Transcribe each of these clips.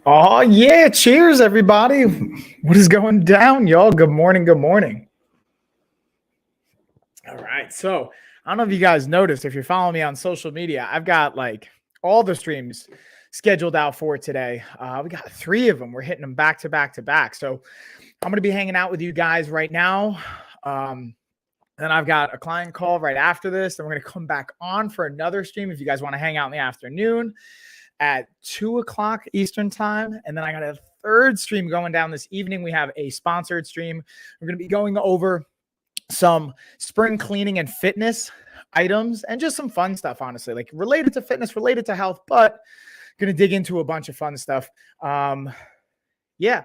Oh, yeah. Cheers, everybody. What is going down, y'all? Good morning. Good morning. All right. So, I don't know if you guys noticed, if you're following me on social media, I've got like all the streams scheduled out for today. We got 3 of them. We're hitting them back to back to back. So, I'm going to be hanging out with you guys right now. Then I've got a client call right after this. Then we're going to come back on for another stream if you guys want to hang out in the afternoon at 2 o'clock Eastern time. And then I got a third stream going down this evening. We have a sponsored stream. We're going to be going over some spring cleaning and fitness items and just some fun stuff, honestly, like related to fitness, related to health, but going to dig into a bunch of fun stuff. Yeah.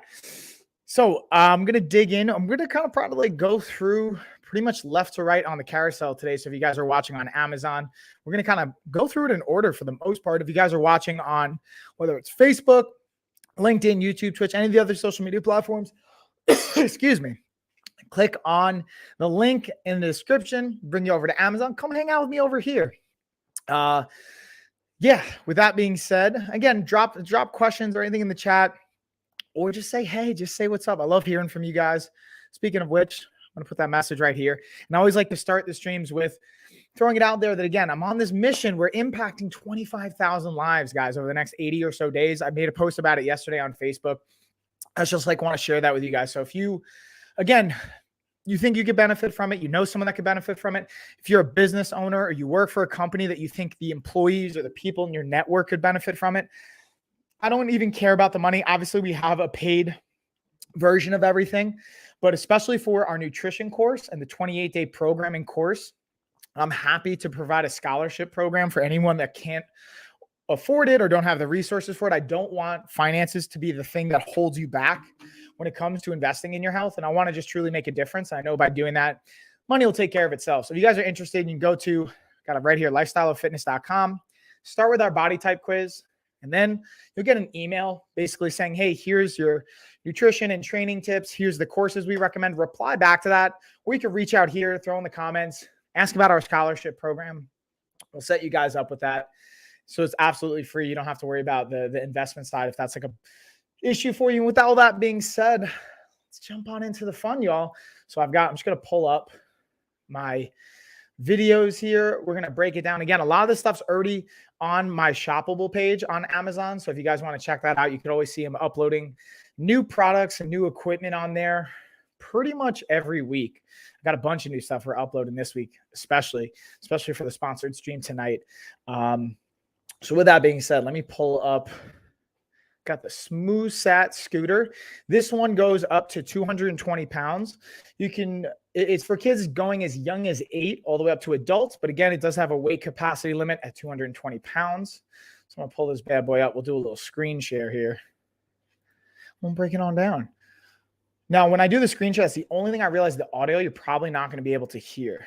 So I'm going to dig in. I'm going to kind of probably go through pretty much left to right on the carousel today. So if you guys are watching on Amazon, we're going to kind of go through it in order for the most part. If you guys are watching on whether it's Facebook, LinkedIn, YouTube, Twitch, any of the other social media platforms, excuse me, click on the link in the description, bring you over to Amazon. Come hang out with me over here. Yeah, with that being said, again, drop questions or anything in the chat, or just say, hey, just say what's up. I love hearing from you guys. Speaking of which, I'm going to put that message right here. And I always like to start the streams with throwing it out there that, again, I'm on this mission. We're impacting 25,000 lives, guys, over the next 80 or so days. I made a post about it yesterday on Facebook. I just want to share that with you guys. So if you, again, you think you could benefit from it, you know someone that could benefit from it, if you're a business owner or you work for a company that you think the employees or the people in your network could benefit from it, I don't even care about the money. Obviously, we have a paid version of everything, but especially for our nutrition course and the 28-day programming course, I'm happy to provide a scholarship program for anyone that can't afford it or don't have the resources for it. I don't want finances to be the thing that holds you back when it comes to investing in your health. And I want to just truly make a difference. I know by doing that, money will take care of itself. So if you guys are interested, you can go to, got it right here, lifestyleoffitness.com, start with our body type quiz. And then you'll get an email basically saying, hey, here's your nutrition and training tips. Here's the courses we recommend. Reply back to that. Or you can reach out here, throw in the comments, ask about our scholarship program. We'll set you guys up with that. So it's absolutely free. You don't have to worry about the investment side if that's like a issue for you. And with all that being said, let's jump on into the fun, y'all. So I'm just going to pull up my videos here. We're going to break it down. Again, a lot of this stuff's already on my shoppable page on Amazon. So if you guys want to check that out, you can always see them uploading new products and new equipment on there pretty much every week. I've got a bunch of new stuff we're uploading this week, especially for the sponsored stream tonight. So with that being said, let me pull up. Got the Smooth Sat scooter. This one goes up to 220 pounds. It's for kids going as young as 8 all the way up to adults. But again, it does have a weight capacity limit at 220 pounds. So I'm going to pull this bad boy up. We'll do a little screen share here. We'll break it on down. Now, when I do the screen share, that's the only thing I realize, the audio, you're probably not going to be able to hear.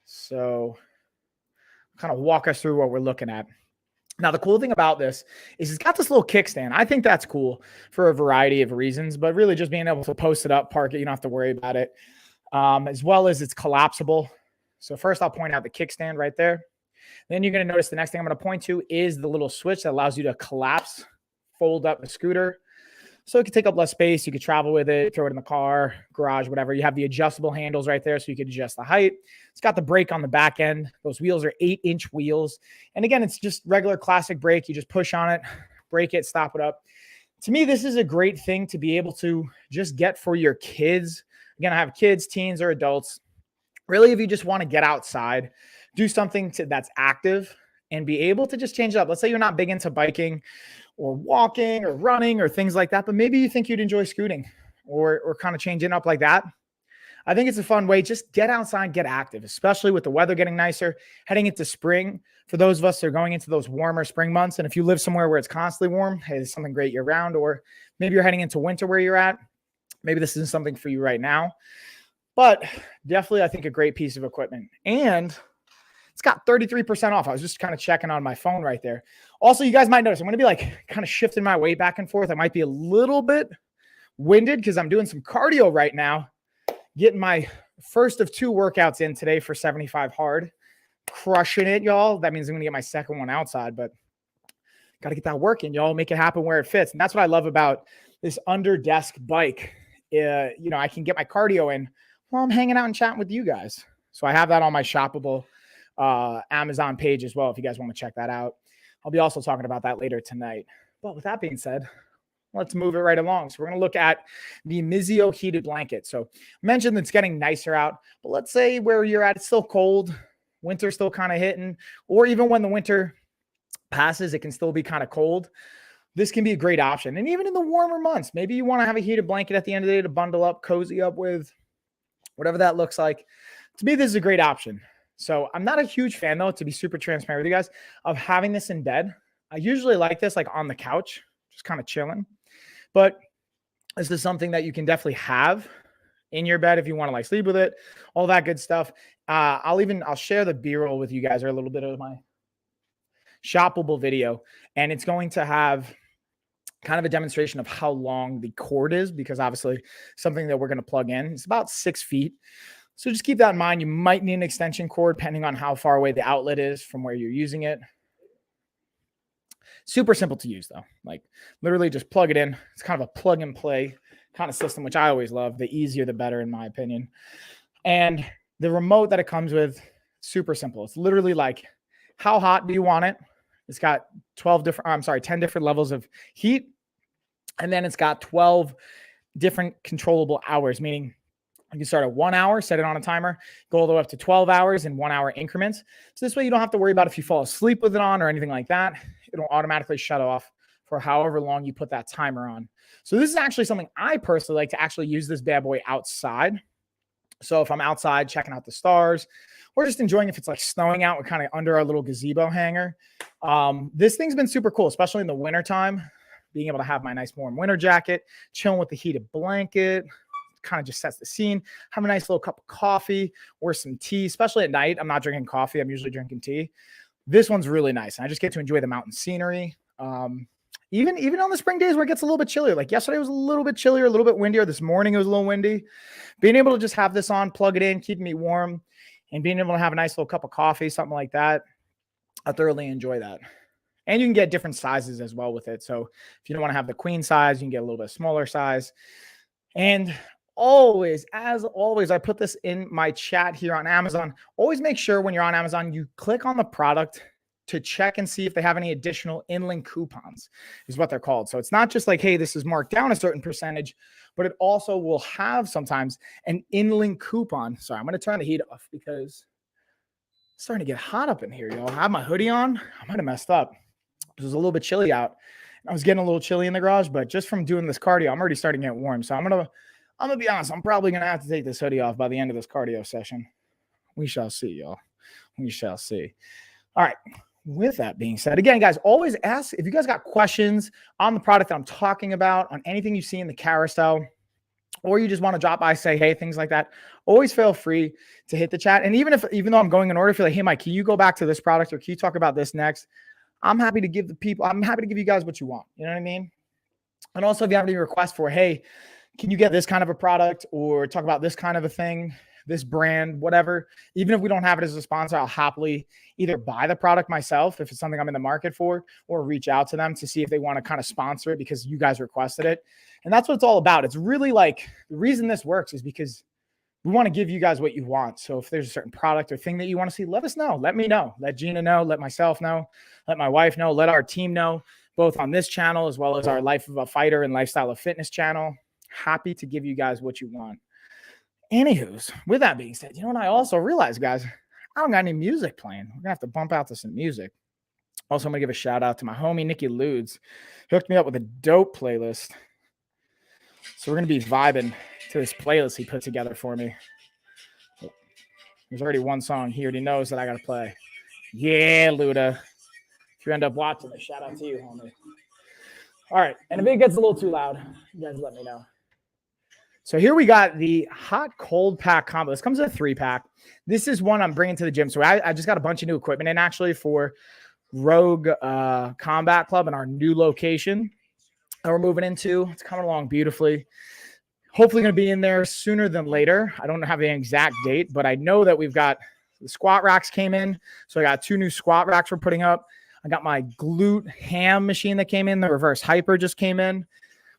So kind of walk us through what we're looking at. Now, the cool thing about this is it's got this little kickstand. I think that's cool for a variety of reasons, but really just being able to post it up, park it, you don't have to worry about it, as well as it's collapsible. So first I'll point out the kickstand right there. Then you're going to notice the next thing I'm going to point to is the little switch that allows you to collapse, fold up the scooter. So it can take up less space. You could travel with it, throw it in the car, garage, whatever. You have the adjustable handles right there so you can adjust the height. It's got the brake on the back end. Those wheels are 8-inch wheels. And again, it's just regular classic brake. You just push on it, brake it, stop it up. To me, this is a great thing to be able to just get for your kids. Again, I have kids, teens, or adults. Really, if you just want to get outside, do something that's active and be able to just change it up. Let's say you're not big into biking or walking or running or things like that, but maybe you think you'd enjoy scooting or kind of changing up like that. I think it's a fun way. Just get outside, get active, especially with the weather getting nicer, heading into spring. For those of us that are going into those warmer spring months, and if you live somewhere where it's constantly warm, hey, there's something great year round, or maybe you're heading into winter where you're at. Maybe this isn't something for you right now, but definitely I think a great piece of equipment. And it's got 33% off. I was just kind of checking on my phone right there. Also, you guys might notice I'm going to be like kind of shifting my weight back and forth. I might be a little bit winded because I'm doing some cardio right now, getting my first of 2 workouts in today for 75 hard. Crushing it, y'all. That means I'm going to get my second one outside, but Got to get that work in, y'all. Make it happen where it fits. And that's what I love about this under desk bike. I can get my cardio in while I'm hanging out and chatting with you guys. So I have that on my shoppable Amazon page as well, if you guys want to check that out. I'll be also talking about that later tonight. But with that being said, let's move it right along. So we're going to look at the Mesio heated blanket. So I mentioned it's getting nicer out, but let's say where you're at, it's still cold. Winter's still kind of hitting, or even when the winter passes, it can still be kind of cold. This can be a great option. And even in the warmer months, maybe you want to have a heated blanket at the end of the day to bundle up, cozy up with, whatever that looks like. To me, this is a great option. So I'm not a huge fan, though, to be super transparent with you guys, of having this in bed. I usually like this like on the couch, just kind of chilling. But this is something that you can definitely have in your bed if you want to like sleep with it, all that good stuff. I'll share the B-roll with you guys, or a little bit of my shoppable video, and it's going to have kind of a demonstration of how long the cord is, because obviously something that we're going to plug in. It's about 6 feet. So just keep that in mind. You might need an extension cord depending on how far away the outlet is from where you're using it. Super simple to use, though. Like literally just plug it in. It's kind of a plug and play kind of system, which I always love. The easier, the better, in my opinion. And the remote that it comes with, super simple. It's literally like, how hot do you want it? It's got 10 different levels of heat. And then it's got 12 different controllable hours, meaning you can start at 1 hour, set it on a timer, go all the way up to 12 hours in 1 hour increments. So this way you don't have to worry about if you fall asleep with it on or anything like that. It'll automatically shut off for however long you put that timer on. So this is actually something I personally like to actually use this bad boy outside. So if I'm outside checking out the stars, or just enjoying if it's like snowing out, we're kind of under our little gazebo hanger. This thing's been super cool, especially in the wintertime, being able to have my nice warm winter jacket, chilling with the heated blanket, kind of just sets the scene. Have a nice little cup of coffee or some tea, especially at night. I'm not drinking coffee. I'm usually drinking tea. This one's really nice. I just get to enjoy the mountain scenery. Even on the spring days where it gets a little bit chillier, like yesterday was a little bit chillier, a little bit windier. This morning it was a little windy. Being able to just have this on, plug it in, keeping me warm, and being able to have a nice little cup of coffee, something like that, I thoroughly enjoy that. And you can get different sizes as well with it. So if you don't want to have the queen size, you can get a little bit smaller size. And always, as always, I put this in my chat here on Amazon. Always make sure when you're on Amazon, you click on the product to check and see if they have any additional in-link coupons, is what they're called. So it's not just like, hey, this is marked down a certain percentage, but it also will have sometimes an in-link coupon. Sorry, I'm going to turn the heat off because it's starting to get hot up in here, y'all. I have my hoodie on. I might have messed up. It was a little bit chilly out. I was getting a little chilly in the garage, but just from doing this cardio, I'm already starting to get warm. So I'm gonna be honest. I'm probably gonna have to take this hoodie off by the end of this cardio session. We shall see, y'all. We shall see. All right. With that being said, again, guys, always ask if you guys got questions on the product that I'm talking about, on anything you see in the carousel, or you just want to drop by, say, hey, things like that. Always feel free to hit the chat. And even though I'm going in order, if you're like, hey, Mike, can you go back to this product, or can you talk about this next? I'm happy to give you guys what you want. You know what I mean? And also, if you have any requests for, hey, can you get this kind of a product, or talk about this kind of a thing, this brand, whatever, even if we don't have it as a sponsor, I'll happily either buy the product myself if it's something I'm in the market for, or reach out to them to see if they want to kind of sponsor it because you guys requested it. And that's what it's all about. It's really like, the reason this works is because we want to give you guys what you want. So if there's a certain product or thing that you want to see, let us know. Let me know. Let Gina know. Let myself know. Let my wife know. Let our team know, both on this channel as well as our Life of a Fighter and Lifestyle of Fitness channel. Happy to give you guys what you want. Anywho's, with that being said, you know what I also realized, guys? I don't got any music playing. We're going to have to bump out to some music. Also, I'm going to give a shout out to my homie, Nikki Ludes. He hooked me up with a dope playlist. So we're going to be vibing to this playlist he put together for me. There's already one song he already knows that I got to play. Yeah, Luda. If you end up watching it, shout out to you, homie. All right. And if it gets a little too loud, you guys let me know. So here we got the hot cold pack combo. This comes in a 3-pack. This is one I'm bringing to the gym. So I just got a bunch of new equipment in actually for Rogue Combat Club in our new location that we're moving into. It's coming along beautifully. Hopefully going to be in there sooner than later. I don't have the exact date, but I know that we've got the squat racks came in. So I got 2 new squat racks we're putting up. I got my glute ham machine that came in. The reverse hyper just came in.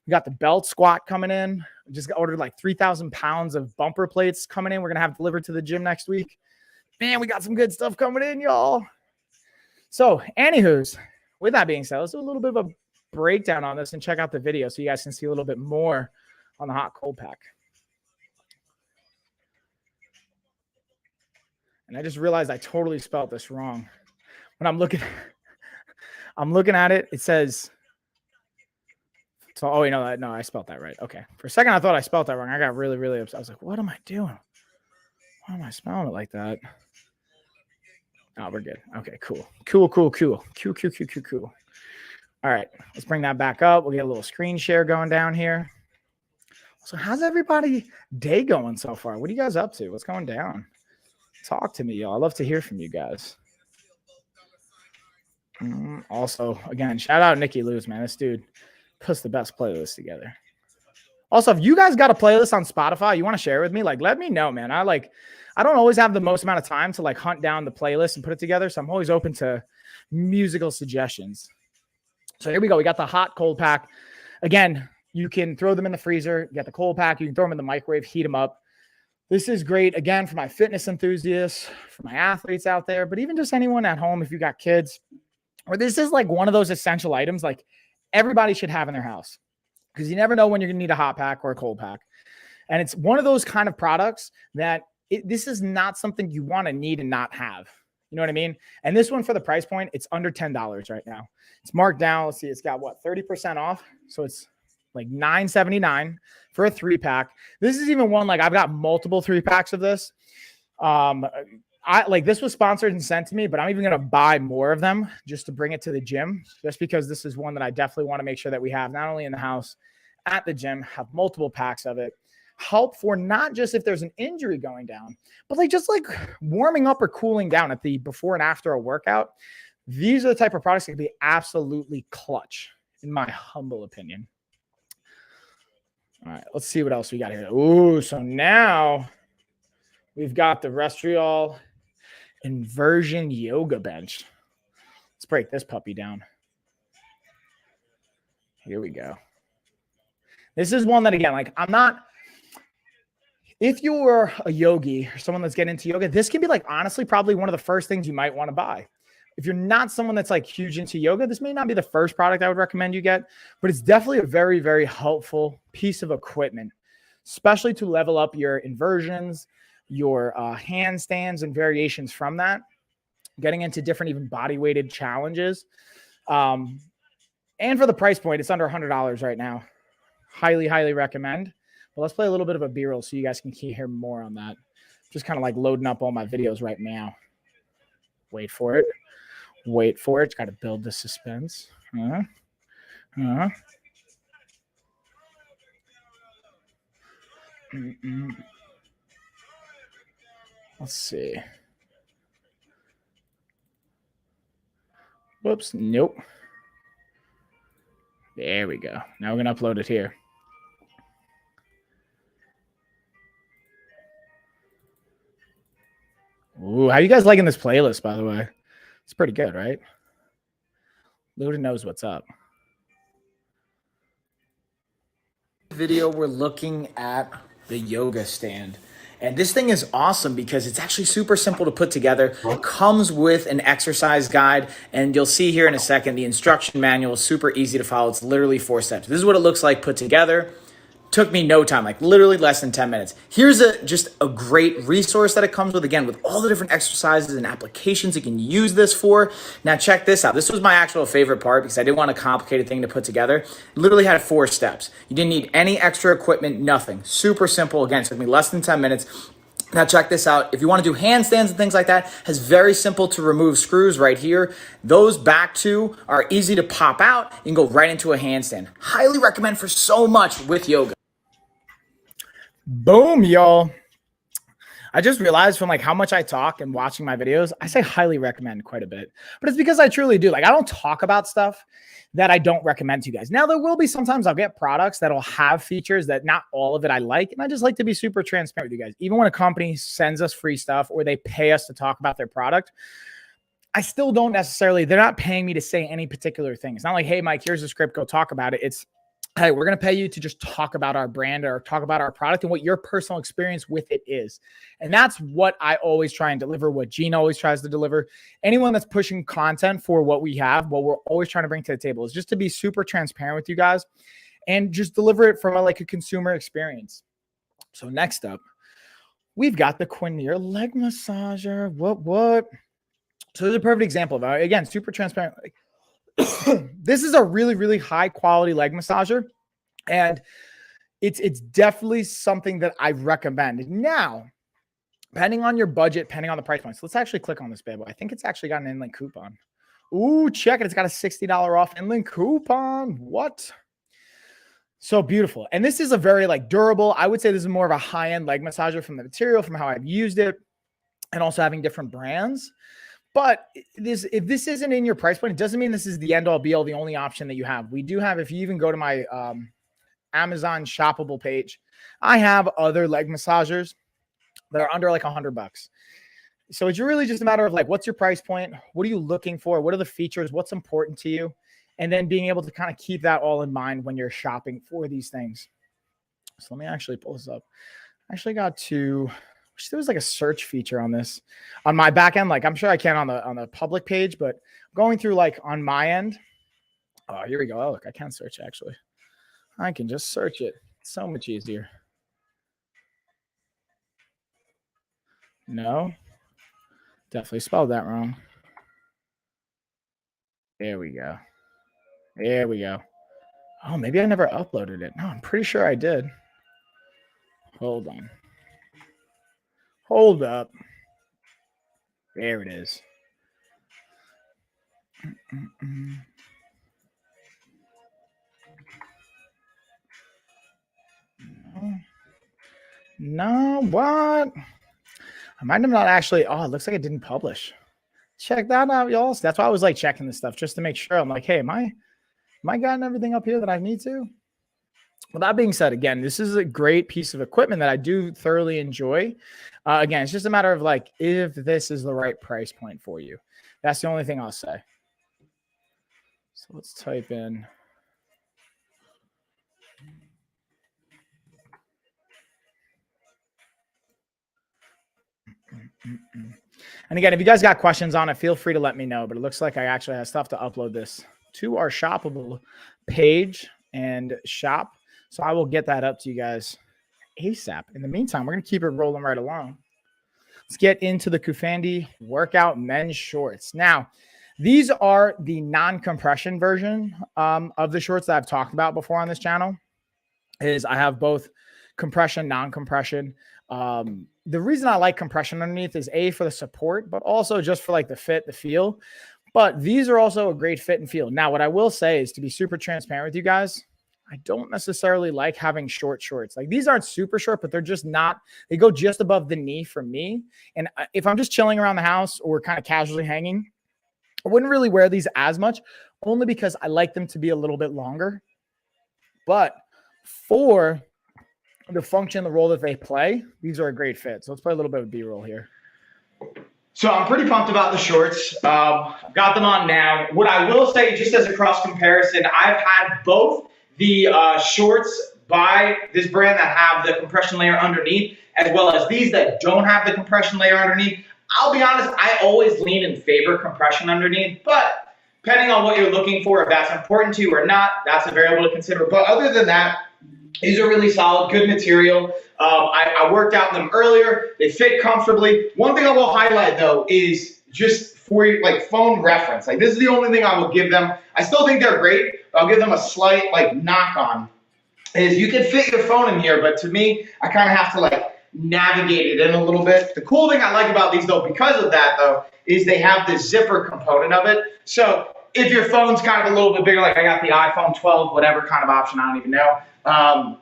We got the belt squat coming in. Just ordered like 3,000 pounds of bumper plates coming in. We're going to have delivered to the gym next week. Man, we got some good stuff coming in, y'all. So, anywho's, with that being said, let's do a little bit of a breakdown on this and check out the video so you guys can see a little bit more on the hot cold pack. And I just realized I totally spelled this wrong. When I'm looking at it, it says, so, oh, you know, no, I spelled that right. Okay. For a second, I thought I spelled that wrong. I got really, really upset. I was like, what am I doing? Why am I spelling it like that? Oh, we're good. Okay, cool. Cool. All right, let's bring that back up. We'll get a little screen share going down here. So how's everybody day going so far? What are you guys up to? What's going down? Talk to me, y'all. I love to hear from you guys. Also, again, shout out Nikki Lewis, man. This dude puts the best playlist together. Also, if you guys got a playlist on Spotify you want to share with me, like, let me know, man. I don't always have the most amount of time to like hunt down the playlist and put it together. So I'm always open to musical suggestions. So here we go. We got the hot cold pack. Again, you can throw them in the freezer. You got the cold pack. You can throw them in the microwave, heat them up. This is great, again, for my fitness enthusiasts, for my athletes out there, but even just anyone at home, if you got kids, or this is like one of those essential items like everybody should have in their house, because you never know when you're going to need a hot pack or a cold pack. And it's one of those kind of products that this is not something you want to need and not have. You know what I mean? And this one, for the price point, it's under $10 right now. It's marked down. Let's see. It's got what, 30% off. So it's like $9.79 for a 3-pack. This is even one, like I've got multiple 3-packs of this. This was sponsored and sent to me, but I'm even going to buy more of them just to bring it to the gym, just because this is one that I definitely want to make sure that we have not only in the house, at the gym, have multiple packs of it. Help for not just if there's an injury going down, but like just like warming up or cooling down at the before and after a workout. These are the type of products that can be absolutely clutch, in my humble opinion. All right, let's see what else we got here. Ooh, so now we've got the Restriol Inversion Yoga Bench. Let's break this puppy down. Here we go. This is one that, again, like if you're a yogi or someone that's getting into yoga, this can be like, honestly, probably one of the first things you might want to buy. If you're not someone that's like huge into yoga, this may not be the first product I would recommend you get, but it's definitely a very, very helpful piece of equipment, especially to level up your inversions, your handstands and variations from that, getting into different even body weighted challenges. And for the price point, it's under $100 right now. Highly, highly recommend. But let's play a little bit of a B-roll so you guys can hear more on that. Just kind of like loading up all my videos right now. Wait for it. Wait for it. Got to build the suspense. Let's see. Whoops. Nope. There we go. Now we're going to upload it here. Ooh, how you guys liking this playlist, by the way? It's pretty good, right? Luda knows what's up. Video, we're looking at the yoga stand. And this thing is awesome because it's actually super simple to put together. It comes with an exercise guide, and you'll see here in a second, the instruction manual is super easy to follow. It's literally 4 steps. This is what it looks like put together. Took me no time, like literally less than 10 minutes. Here's just a great resource that it comes with, again, with all the different exercises and applications you can use this for. Now check this out. This was my actual favorite part because I didn't want a complicated thing to put together. It literally had 4 steps. You didn't need any extra equipment, nothing. Super simple. Again, it took me less than 10 minutes. Now check this out. If you want to do handstands and things like that, has very simple to remove screws right here. Those back two are easy to pop out. You can go right into a handstand. Highly recommend for so much with yoga. Boom, y'all. I just realized from like how much I talk and watching my videos, I say highly recommend quite a bit, but it's because I truly do. Like, I don't talk about stuff that I don't recommend to you guys. Now, there will be sometimes I'll get products that'll have features that not all of it I like. And I just like to be super transparent with you guys. Even when a company sends us free stuff or they pay us to talk about their product, I still don't necessarily, they're not paying me to say any particular thing. It's not like, hey, Mike, here's a script, go talk about it. It's, hey, we're going to pay you to just talk about our brand or talk about our product and what your personal experience with it is. And that's what I always try and deliver, what Gene always tries to deliver. Anyone that's pushing content for what we have, what we're always trying to bring to the table is just to be super transparent with you guys and just deliver it from a consumer experience. So next up, we've got the Quinier leg massager. What? So there's a perfect example of it. Again, super transparent. This is a really, really high quality leg massager. And it's definitely something that I recommend. Now, depending on your budget, depending on the price points, let's actually click on this bad boy. I think it's actually got an inlink coupon. Ooh, check it. It's got a $60 off inlink coupon. What? So beautiful. And this is a very durable. I would say this is more of a high-end leg massager from the material, from how I've used it, and also having different brands. But if this isn't in your price point, it doesn't mean this is the end all be all, the only option that you have. We do have, if you even go to my Amazon shoppable page, I have other leg massagers that are under $100. So it's really just a matter of what's your price point? What are you looking for? What are the features? What's important to you? And then being able to kind of keep that all in mind when you're shopping for these things. So let me actually pull this up. I actually got to, wish there was a search feature on this on my back end. I'm sure I can on the public page, but going through on my end. Oh, here we go. Oh, look, I can search actually. I can just search it. It's so much easier. No, definitely spelled that wrong. There we go. There we go. Oh, maybe I never uploaded it. No, I'm pretty sure I did. Hold on. Hold up. There it is. No, what? I might have not actually. Oh, it looks like it didn't publish. Check that out, y'all. So that's why I was checking this stuff just to make sure. I'm hey, am I getting everything up here that I need to? Well, that being said, again, this is a great piece of equipment that I do thoroughly enjoy. Again, it's just a matter of if this is the right price point for you. That's the only thing I'll say. So let's type in. And again, if you guys got questions on it, feel free to let me know. But it looks like I actually have stuff to upload this to our shoppable page and shop. So I will get that up to you guys ASAP. In the meantime, we're going to keep it rolling right along. Let's get into the Kufandi workout men's shorts. Now, these are the non-compression version of the shorts that I've talked about before on this channel. I have both compression, non-compression. The reason I like compression underneath is A, for the support, but also just for the fit, the feel. But these are also a great fit and feel. Now, what I will say is, to be super transparent with you guys, I don't necessarily like having short shorts. These aren't super short, but they're just not, they go just above the knee for me. And if I'm just chilling around the house or kind of casually hanging, I wouldn't really wear these as much, only because I like them to be a little bit longer. But for the function, the role that they play, these are a great fit. So let's play a little bit of B-roll here. So I'm pretty pumped about the shorts. Got them on now. What I will say, just as a cross comparison, I've had both the shorts by this brand that have the compression layer underneath, as well as these that don't have the compression layer underneath. I'll be honest, I always lean in favor compression underneath, but depending on what you're looking for, if that's important to you or not, that's a variable to consider. But other than that, these are really solid, good material. I worked out in them earlier. They fit comfortably. One thing I will highlight, though, is just for phone reference. This is the only thing I will give them. I still think they're great, but I'll give them a slight knock on. Is you can fit your phone in here, but to me, I kind of have to navigate it in a little bit. The cool thing I like about these, though, because of that, though, is they have the zipper component of it. So if your phone's kind of a little bit bigger, I got the iPhone 12, whatever kind of option, I don't even know,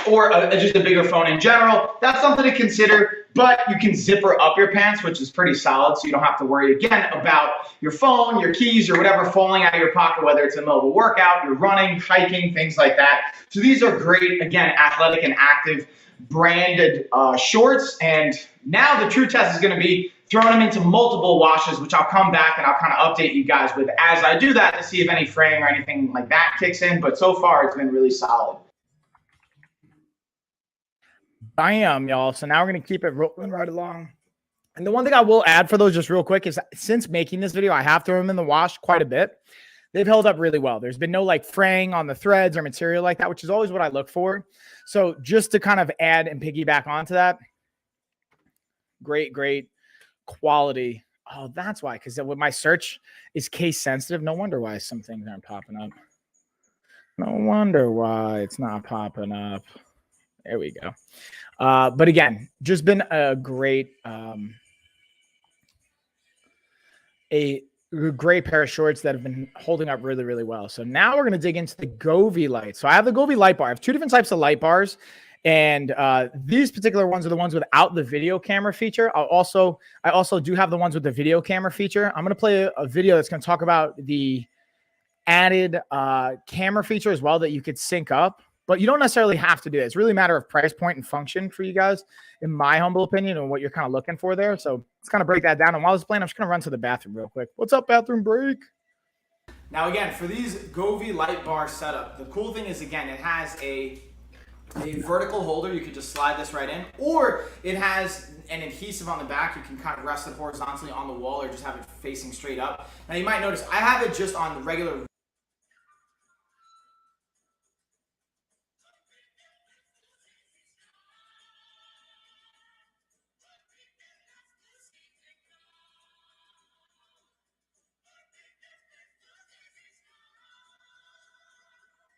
or just a bigger phone in general, that's something to consider. But you can zipper up your pants, which is pretty solid, so you don't have to worry, again, about your phone, your keys, or whatever falling out of your pocket, whether it's a mobile workout, you're running, hiking, things like that. So these are great, again, athletic and active branded shorts. And now the true test is going to be, if throwing them into multiple washes, which I'll come back and I'll kind of update you guys with as I do that to see if any fraying or anything like that kicks in. But so far, it's been really solid. Bam, y'all. So now we're going to keep it rolling right along. And the one thing I will add for those just real quick is since making this video, I have thrown them in the wash quite a bit. They've held up really well. There's been no like fraying on the threads or material like that, which is always what I look for. So just to kind of add and piggyback onto that, great quality. Oh, that's why. Because with my search is case sensitive. No wonder why some things aren't popping up. No wonder why it's not popping up. There we go. But again, just been a great pair of shorts that have been holding up really well. So now we're going to dig into the Goldie Light. So I have the Goldie Light Bar. I have two different types of light bars. And these particular ones are the ones without the video camera feature. I also do have the ones with the video camera feature. I'm going to play a video that's going to talk about the added camera feature as well that you could sync up. But you don't necessarily have to do it. It's really a matter of price point and function for you guys, in my humble opinion, and what you're kind of looking for there. So let's kind of break that down. And while it's playing, I'm just going to run to the bathroom real quick. What's up, bathroom break? Now, again, for these Goldie Light Bar setup, the cool thing is, again, it has a vertical holder. You could just slide this right in, or it has an adhesive on the back. You can kind of rest it horizontally on the wall or just have it facing straight up. Now, you might notice I have it just on the regular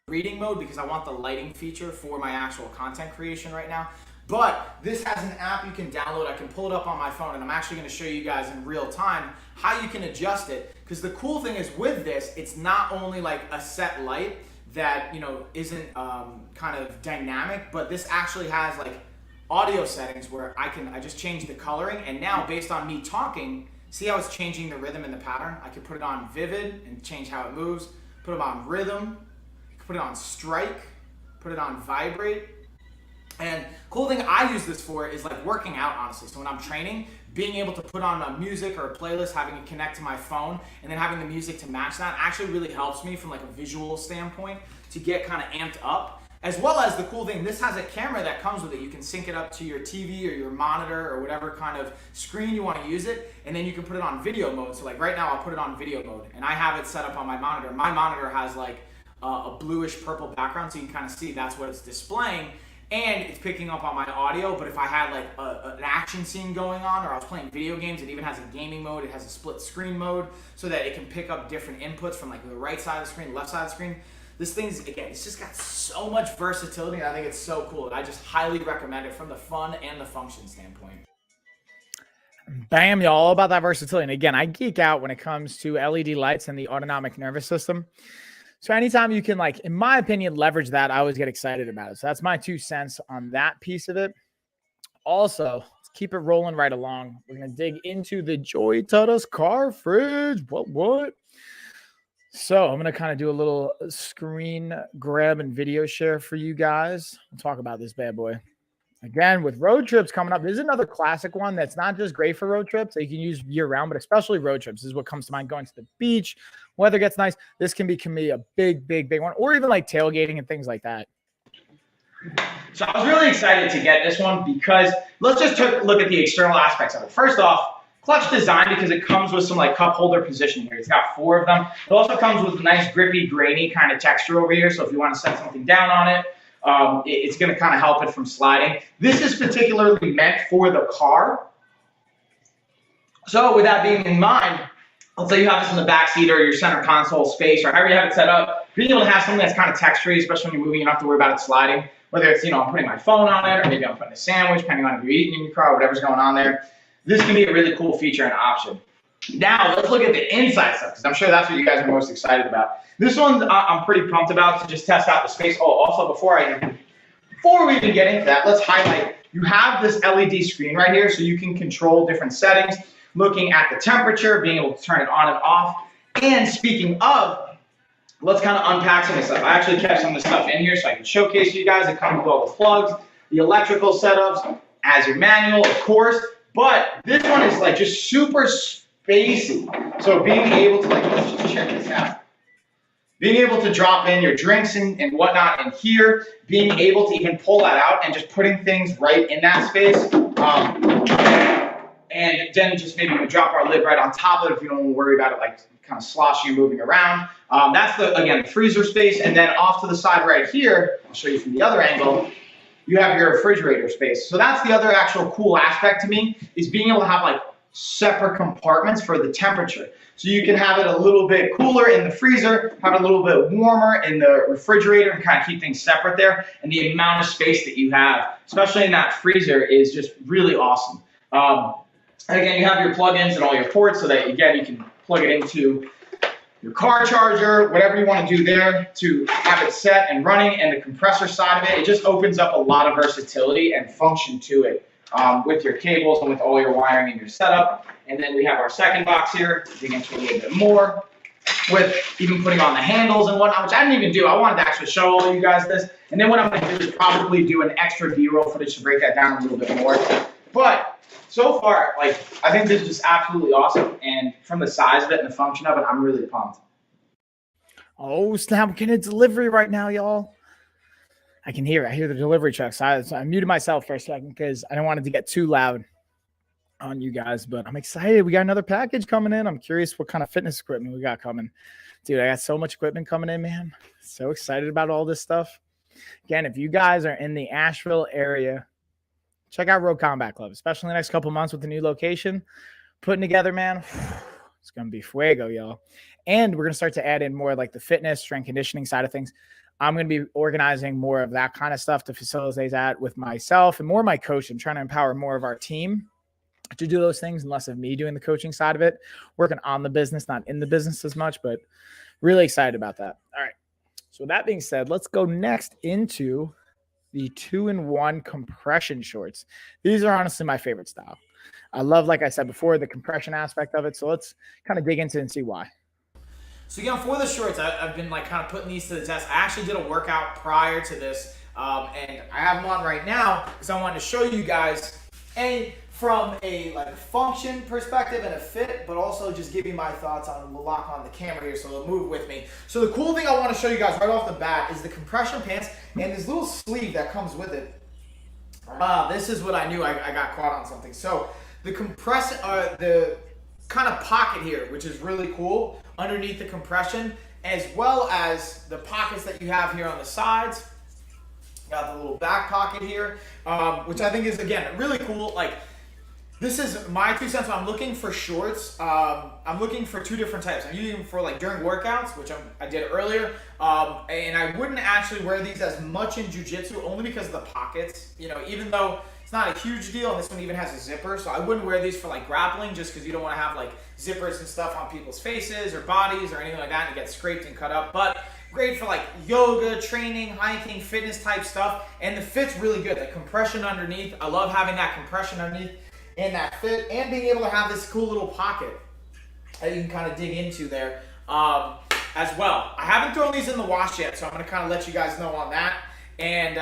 reading mode because I want the lighting feature for my actual content creation right now. But this has an app you can download. I can pull it up on my phone, and I'm actually going to show you guys in real time how you can adjust it. Because the cool thing is with this, it's not only like a set light that, you know, isn't kind of dynamic, but this actually has like audio settings where I just change the coloring, and now based on me talking, see how it's changing the rhythm and the pattern? I can put it on vivid and change how it moves, put it on rhythm, put it on strike, put it on vibrate. And cool thing I use this for is like working out, honestly. So when I'm training, being able to put on a music or a playlist, having it connect to my phone, and then having the music to match that actually really helps me from like a visual standpoint to get kind of amped up. As well as the cool thing, this has a camera that comes with it. You can sync it up to your TV or your monitor or whatever kind of screen you want to use it, and then you can put it on video mode. So like right now, I'll put it on video mode, and I have it set up on my monitor. My monitor has like a bluish purple background, so you can kind of see that's what it's displaying, and it's picking up on my audio. But if I had like an action scene going on, or I was playing video games, it even has a gaming mode. It has a split screen mode so that it can pick up different inputs from like the right side of the screen, left side of the screen. This thing's, again, it's just got so much versatility, and I think it's so cool. And I just highly recommend it from the fun and the function standpoint. Bam, y'all, all about that versatility. And again, I geek out when it comes to LED lights and the autonomic nervous system. So anytime you can, like, in my opinion, leverage that, I always get excited about it. So that's my 2 cents on that piece of it. Also, let's keep it rolling right along. We're going to dig into the Joy Tutta's car fridge. What? So I'm going to kind of do a little screen grab and video share for you guys. We'll talk about this bad boy. Again, with road trips coming up, this is another classic one that's not just great for road trips that you can use year-round, but especially road trips. This is what comes to mind. Going to the beach, weather gets nice. This can be a big one, or even like tailgating and things like that. So I was really excited to get this one because let's just look at the external aspects of it. First off, clutch design, because it comes with some like cup holder position here. It's got 4 of them. It also comes with a nice grippy, grainy kind of texture over here. So if you want to set something down on it, it's going to kind of help it from sliding. This is particularly meant for the car. So with that being in mind, let's say you have this in the back seat or your center console space or however you have it set up, being able to have something that's kind of textury, especially when you're moving, you don't have to worry about it sliding. Whether it's, I'm putting my phone on it, or maybe I'm putting a sandwich, depending on if you're eating in your car, whatever's going on there. This can be a really cool feature and option. Now, let's look at the inside stuff, because I'm sure that's what you guys are most excited about. This one I'm pretty pumped about to just test out the space. Oh, also, before we even get into that, let's highlight, you have this LED screen right here, so you can control different settings, looking at the temperature, being able to turn it on and off. And speaking of, let's kind of unpack some of this stuff. I actually kept some of this stuff in here so I can showcase you guys. It comes with all the plugs, the electrical setups, as your manual, of course. But this one is like just super spacey. So being able to, like, let's just check this out. Being able to drop in your drinks and whatnot in here, being able to even pull that out and just putting things right in that space. And then just maybe we drop our lid right on top of it if you don't want to worry about it like kind of sloshing and moving around. That's the, again, freezer space. And then off to the side right here, I'll show you from the other angle, you have your refrigerator space. So that's the other actual cool aspect to me, is being able to have like separate compartments for the temperature. So you can have it a little bit cooler in the freezer, have it a little bit warmer in the refrigerator, and kind of keep things separate there. And the amount of space that you have, especially in that freezer, is just really awesome. And again, you have your plugins and all your ports so that, again, you can plug it into your car charger, whatever you want to do there to have it set and running. And the compressor side of it, it just opens up a lot of versatility and function to it with your cables and with all your wiring and your setup. And then we have our second box here, dig into a little bit more with even putting on the handles and whatnot, which I didn't even do. I wanted to actually show all you guys this. And then what I'm going to do is probably do an extra B-roll footage to break that down a little bit more. But so far, like, I think this is just absolutely awesome. And from the size of it and the function of it, I'm really pumped. Oh, snap. I'm getting a delivery right now, y'all. I can hear it. I hear the delivery truck. So I muted myself for a second because I didn't want it to get too loud on you guys. But I'm excited. We got another package coming in. I'm curious what kind of fitness equipment we got coming. Dude, I got so much equipment coming in, man. So excited about all this stuff. Again, if you guys are in the Asheville area, check out Road Combat Club, especially in the next couple months with the new location. Putting together, man, it's going to be fuego, y'all. And we're going to start to add in more like the fitness, strength conditioning side of things. I'm going to be organizing more of that kind of stuff to facilitate that with myself and more of my coaching. I'm trying to empower more of our team to do those things and less of me doing the coaching side of it, working on the business, not in the business as much, but really excited about that. All right. So with that being said, let's go next into the 2-in-1 compression shorts. These are honestly my favorite style. I love, like I said before, the compression aspect of it. So let's kind of dig into it and see why. So again, for the shorts, I've been like kind of putting these to the test. I actually did a workout prior to this, and I have them on right now because I wanted to show you guys from a like function perspective and a fit, but also just give you my thoughts on. We'll lock on the camera here so they'll move with me. So the cool thing I want to show you guys right off the bat is the compression pants and this little sleeve that comes with it. This is what I knew. I got caught on something. So the the kind of pocket here, which is really cool underneath the compression, as well as the pockets that you have here on the sides. Got the little back pocket here, which I think is, again, really cool. Like, this is my 2 cents. I'm looking for shorts. I'm looking for 2 different types. I'm using them for like during workouts, which I did earlier. And I wouldn't actually wear these as much in jiu-jitsu only because of the pockets. You know, even though it's not a huge deal, and this one even has a zipper, so I wouldn't wear these for like grappling just because you don't want to have like zippers and stuff on people's faces or bodies or anything like that and get scraped and cut up. But great for like yoga, training, hiking, fitness type stuff. And the fit's really good. The compression underneath, I love having that compression underneath and that fit, and being able to have this cool little pocket that you can kind of dig into there as well. I haven't thrown these in the wash yet, so I'm going to kind of let you guys know on that. And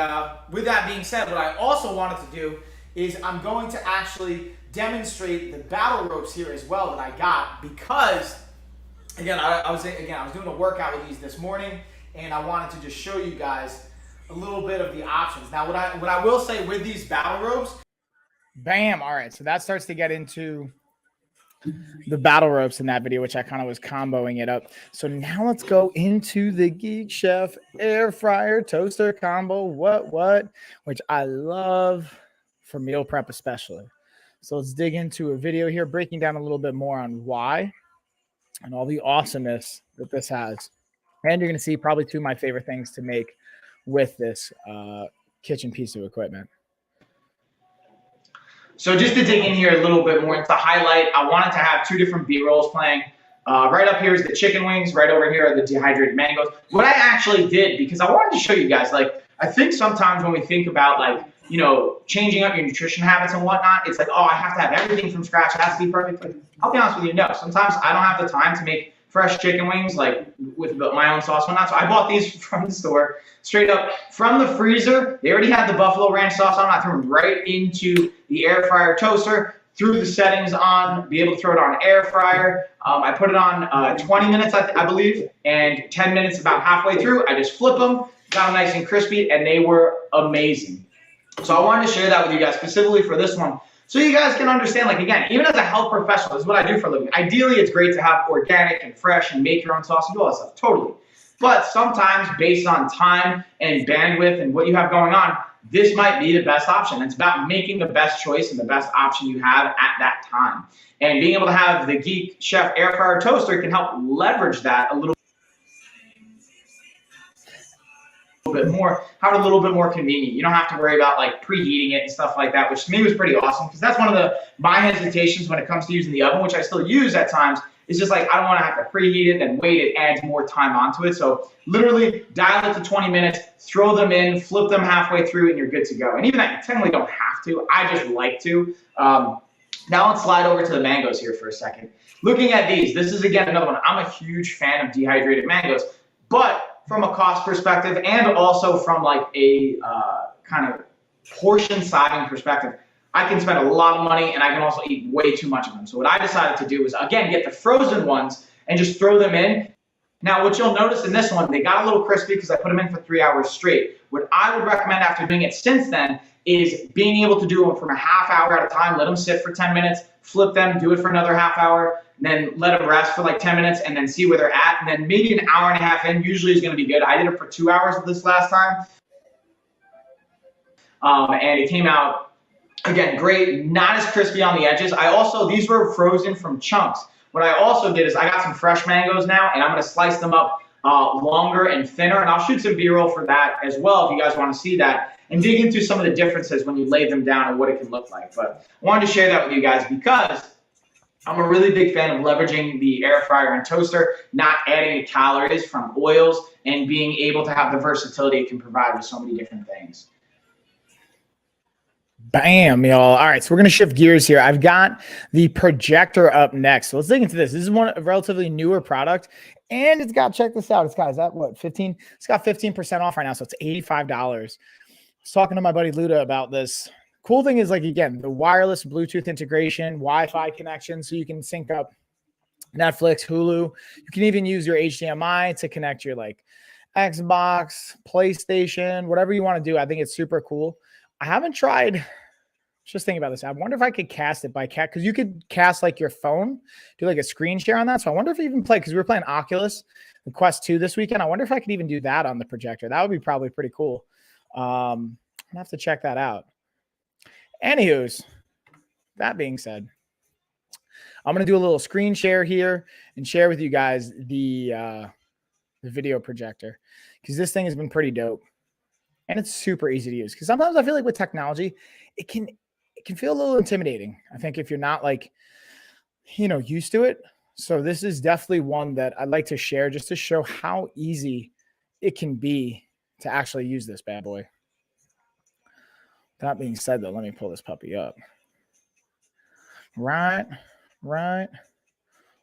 with that being said, what I also wanted to do is I'm going to actually demonstrate the battle ropes here as well that I got, because again, I was doing a workout with these this morning, and I wanted to just show you guys a little bit of the options. Now, what I will say with these battle ropes, bam. All right. So that starts to get into the battle ropes in that video, which I kind of was comboing it up. So now let's go into the Geek Chef air fryer toaster combo. Which I love for meal prep especially. So let's dig into a video here, breaking down a little bit more on why and all the awesomeness that this has. And you're going to see probably 2 of my favorite things to make with this kitchen piece of equipment. So just to dig in here a little bit more, to highlight, I wanted to have 2 different B-rolls playing. Right up here is the chicken wings. Right over here are the dehydrated mangoes. What I actually did, because I wanted to show you guys, like, I think sometimes when we think about, like, you know, changing up your nutrition habits and whatnot, it's like, oh, I have to have everything from scratch. It has to be perfect. Like, I'll be honest with you, no. Sometimes I don't have the time to make fresh chicken wings, like with my own sauce and whatnot. So I bought these from the store, straight up from the freezer. They already had the buffalo ranch sauce on. I threw them right into the air fryer toaster, threw the settings on, be able to throw it on air fryer. I put it on 20 minutes, I believe, and 10 minutes about halfway through, I just flip them, got them nice and crispy, and they were amazing. So I wanted to share that with you guys specifically for this one, so you guys can understand, like, again, even as a health professional, this is what I do for a living. Ideally, it's great to have organic and fresh and make your own sauce and do all that stuff, totally. But sometimes, based on time and bandwidth and what you have going on, this might be the best option. It's about making the best choice and the best option you have at that time. And being able to have the Geek Chef air fryer toaster can help leverage that a little bit more, have it a little bit more convenient. You don't have to worry about like preheating it and stuff like that, which to me was pretty awesome, because that's one of my hesitations when it comes to using the oven, which I still use at times. It's just like, I don't want to have to preheat it and wait. It adds more time onto it. So literally dial it to 20 minutes, throw them in, flip them halfway through, and you're good to go. And even that, you technically don't have to. I just like to. Now let's slide over to the mangoes here for a second. Looking at these, this is again another one. I'm a huge fan of dehydrated mangoes, but from a cost perspective and also from like a kind of portion sizing perspective, I can spend a lot of money and I can also eat way too much of them. So what I decided to do was, again, get the frozen ones and just throw them in. Now, what you'll notice in this one, they got a little crispy because I put them in for 3 hours straight. What I would recommend after doing it since then is being able to do them from a half hour at a time, let them sit for 10 minutes, flip them, do it for another half hour, and then let them rest for like 10 minutes and then see where they're at. And then maybe an hour and a half in usually is going to be good. I did it for 2 hours this last time. And it came out, again, great, not as crispy on the edges. These were frozen from chunks. What I also did is I got some fresh mangoes now, and I'm going to slice them up longer and thinner, and I'll shoot some B-roll for that as well if you guys want to see that and dig into some of the differences when you lay them down and what it can look like. But I wanted to share that with you guys because I'm a really big fan of leveraging the air fryer and toaster, not adding the calories from oils, and being able to have the versatility it can provide with so many different things. Bam, y'all. All right, so we're going to shift gears here. I've got the projector up next. So let's dig into this. This is a relatively newer product, and it's got, check this out. It's got, is that what, 15? It's got 15% off right now, so it's $85. I was talking to my buddy Luda about this. Cool thing is, like, again, the wireless Bluetooth integration, Wi-Fi connection, so you can sync up Netflix, Hulu. You can even use your HDMI to connect your, like, Xbox, PlayStation, whatever you want to do. I think it's super cool. I haven't tried, just thinking about this. I wonder if I could cast it by cat, because you could cast like your phone, do like a screen share on that. So I wonder if I even play, because we were playing Oculus, the Quest 2 this weekend. I wonder if I could even do that on the projector. That would be probably pretty cool. I'll have to check that out. Anywho's, that being said, I'm going to do a little screen share here and share with you guys the video projector, because this thing has been pretty dope. And it's super easy to use, because sometimes I feel like with technology, it can feel a little intimidating, I think, if you're not like, used to it. So this is definitely one that I'd like to share just to show how easy it can be to actually use this bad boy. That being said, though, let me pull this puppy up. Right.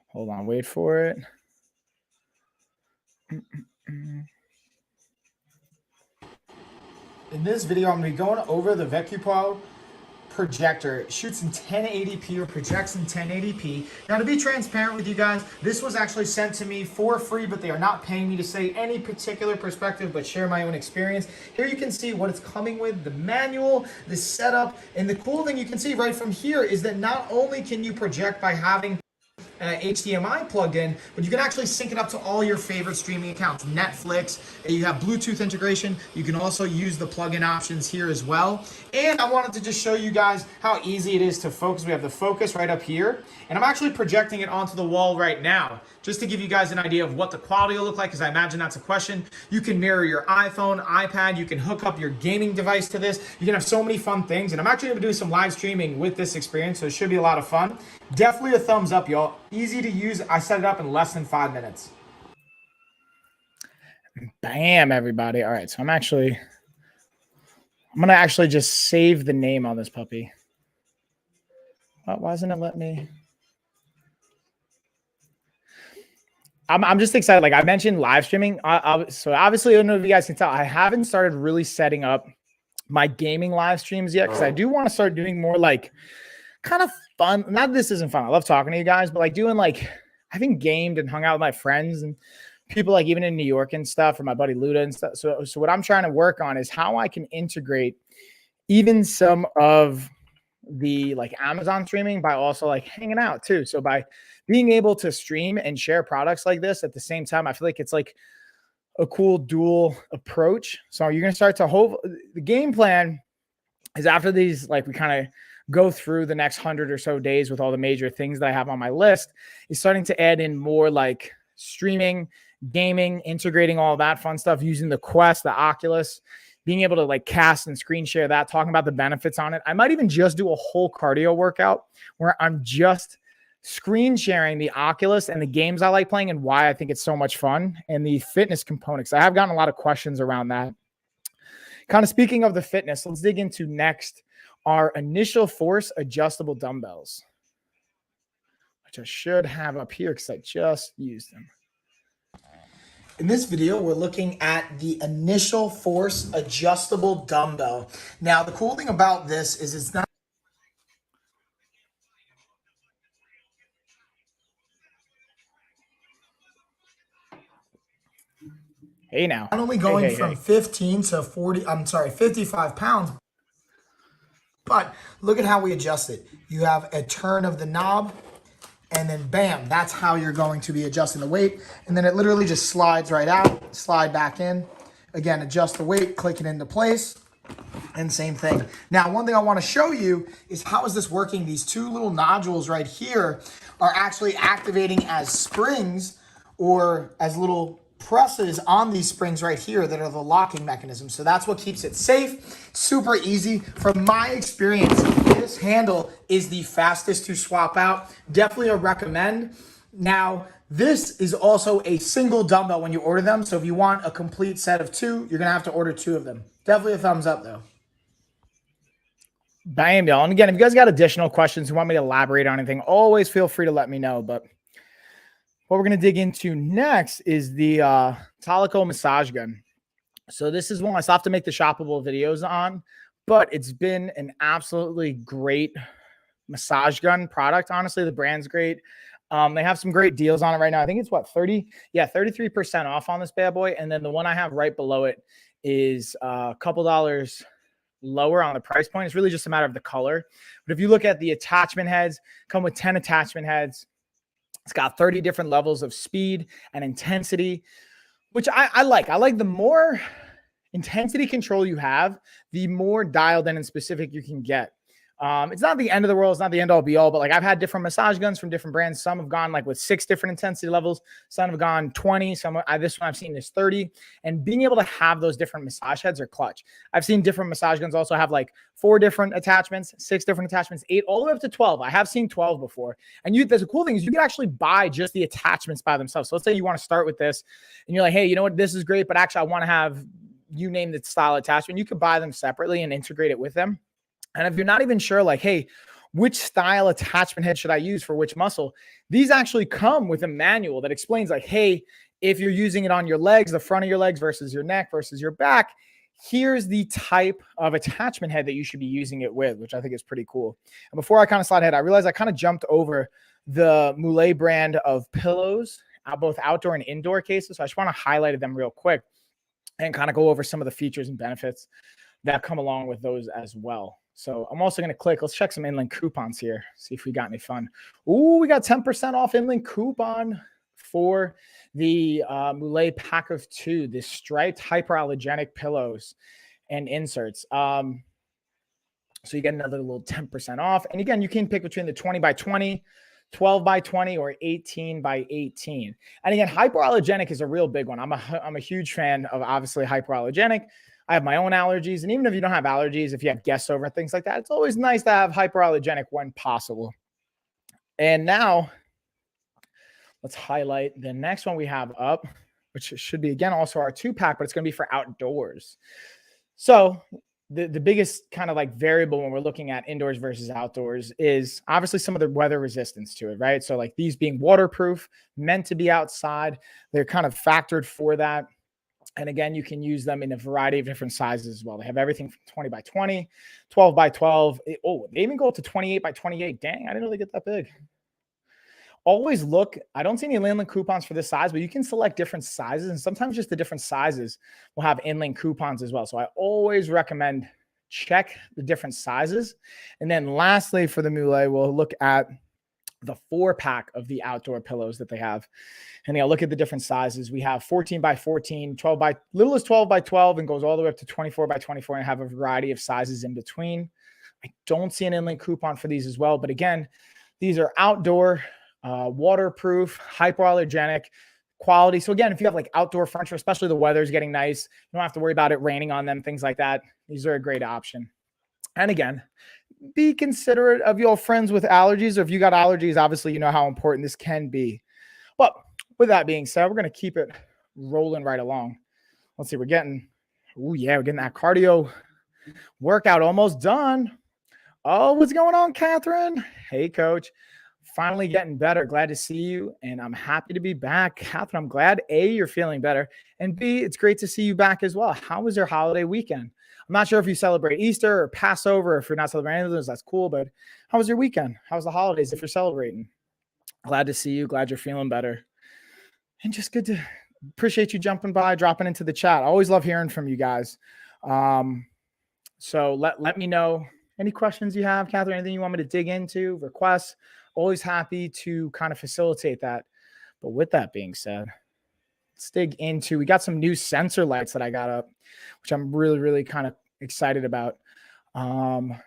Hold on, wait for it. In this video, I'm going to be going over the Bvvu projector. It shoots in 1080p or projects in 1080p. Now, to be transparent with you guys, this was actually sent to me for free, but they are not paying me to say any particular perspective, but share my own experience. Here you can see what it's coming with, the manual, the setup, and the cool thing you can see right from here is that not only can you project by having HDMI plugged in, but you can actually sync it up to all your favorite streaming accounts. Netflix, you have Bluetooth integration. You can also use the plug-in options here as well. And I wanted to just show you guys how easy it is to focus. We have the focus right up here, and I'm actually projecting it onto the wall right now, just to give you guys an idea of what the quality will look like, because I imagine that's a question. You can mirror your iPhone, iPad, you can hook up your gaming device to this. You can have so many fun things, and I'm actually going to do some live streaming with this experience, so it should be a lot of fun. Definitely a thumbs up, y'all. Easy to use. I set it up in less than 5 minutes. Bam, everybody. All right, so I'm going to actually just save the name on this puppy. Oh, why doesn't it let me? I'm just excited. Like I mentioned, live streaming. So obviously, I don't know if you guys can tell, I haven't started really setting up my gaming live streams yet, because I do want to start doing more like kind of fun. Not this isn't fun. I love talking to you guys, but like doing like, I think gamed and hung out with my friends and people like even in New York and stuff, or my buddy Luda and stuff. So what I'm trying to work on is how I can integrate even some of the like Amazon streaming by also like hanging out too. So by being able to stream and share products like this at the same time, I feel like it's like a cool dual approach. So you're going to start to hope the game plan is after these, like we kind of go through the next 100 or so days with all the major things that I have on my list, is starting to add in more like streaming, gaming, integrating all that fun stuff using the Quest, the Oculus, being able to like cast and screen share that, talking about the benefits on it. I might even just do a whole cardio workout where I'm just screen sharing the Oculus and the games I like playing and why I think it's so much fun, and the fitness components. I have gotten a lot of questions around that. Kind of speaking of the fitness, let's dig into next our initial force adjustable dumbbells, which I should have up here because I just used them. In this video, we're looking at the initial force adjustable dumbbell. Now, the cool thing about this is it's not not only going from 15 to 55 pounds, but look at how we adjust it. You have a turn of the knob, and then bam, that's how you're going to be adjusting the weight. And then it literally just slides right out, slide back in. Again, adjust the weight, click it into place, and same thing. Now, one thing I want to show you is how is this working? These two little nodules right here are actually activating as springs or as little presses on these springs right here that are the locking mechanism. So that's what keeps it safe, super easy. From my experience, this handle is the fastest to swap out. Definitely a recommend. Now, this is also a single dumbbell when you order them. So if you want a complete set of two, you're gonna have to order two of them. Definitely a thumbs up though. Bam, y'all. And again, if you guys got additional questions, you want me to elaborate on anything, always feel free to let me know. But what we're going to dig into next is the Talico massage gun. So this is one I still have to make the shoppable videos on, but it's been an absolutely great massage gun product. Honestly, the brand's great. They have some great deals on it right now. I think it's what, 33% off on this bad boy. And then the one I have right below it is a couple dollars lower on the price point. It's really just a matter of the color. But if you look at the attachment heads, come with 10 attachment heads. It's got 30 different levels of speed and intensity, which I like. I like the more intensity control you have, the more dialed in and specific you can get. It's not the end of the world. It's not the end all be all, but like I've had different massage guns from different brands. Some have gone like with 6 different intensity levels. Some have gone 20. This one I've seen is 30. And being able to have those different massage heads are clutch. I've seen different massage guns also have like 4 different attachments, 6 different attachments, 8, all the way up to 12. I have seen 12 before. And there's a cool thing is you can actually buy just the attachments by themselves. So let's say you want to start with this and you're like, hey, you know what? This is great, but actually I want to have, you name the style attachment. You could buy them separately and integrate it with them. And if you're not even sure, like, hey, which style attachment head should I use for which muscle? These actually come with a manual that explains like, hey, if you're using it on your legs, the front of your legs versus your neck versus your back, here's the type of attachment head that you should be using it with, which I think is pretty cool. And before I kind of slide ahead, I realized I kind of jumped over the Moulet brand of pillows, both outdoor and indoor cases. So I just want to highlight them real quick and kind of go over some of the features and benefits that come along with those as well. So I'm also going to click. Let's check some inland coupons here. See if we got any fun. Ooh, we got 10% off inland coupon for the Moulet pack of 2, the striped hyperallergenic pillows and inserts. So you get another little 10% off. And again, you can pick between the 20 by 20, 12 by 20, or 18 by 18. And again, hyperallergenic is a real big one. I'm a huge fan of obviously hyperallergenic. I have my own allergies. And even if you don't have allergies, if you have guests over and things like that, it's always nice to have hyperallergenic when possible. And now let's highlight the next one we have up, which should be, again, also our 2-pack, but it's going to be for outdoors. So the biggest kind of like variable when we're looking at indoors versus outdoors is obviously some of the weather resistance to it, right? So like these being waterproof, meant to be outside, they're kind of factored for that. And again, you can use them in a variety of different sizes as well. They have everything from 20 by 20, 12 by 12. Oh, they even go up to 28 by 28. Dang, I didn't know they get that big. Always look, I don't see any inland coupons for this size, but you can select different sizes. And sometimes just the different sizes will have inland coupons as well. So I always recommend check the different sizes. And then lastly, for the Mule, we'll look at the 4-pack of the outdoor pillows that they have. And look at the different sizes. We have 14 by 14, 12 by, little as 12 by 12, and goes all the way up to 24 by 24, and have a variety of sizes in between. I don't see an inland coupon for these as well. But again, these are outdoor, waterproof, hypoallergenic quality. So again, if you have like outdoor furniture, especially the weather's getting nice, you don't have to worry about it raining on them, things like that. These are a great option. And again, be considerate of your friends with allergies, or if you got allergies, obviously you know how important this can be. But with that being said, we're going to keep it rolling right along. Let's see, we're getting that cardio workout almost done. Oh, what's going on, Catherine? Hey, coach. Finally getting better. Glad to see you, and I'm happy to be back. Catherine, I'm glad, A, you're feeling better, and B, it's great to see you back as well. How was your holiday weekend? I'm not sure if you celebrate Easter or Passover. If you're not celebrating any of those, that's cool, but how was your weekend? How was the holidays if you're celebrating? Glad to see you. Glad you're feeling better. And just good to appreciate you jumping by, dropping into the chat. I always love hearing from you guys. So let me know any questions you have, Catherine, anything you want me to dig into, requests. Always happy to kind of facilitate that. But with that being said, let's dig into, we got some new sensor lights that I got up, which I'm really, really kind of excited about. Let's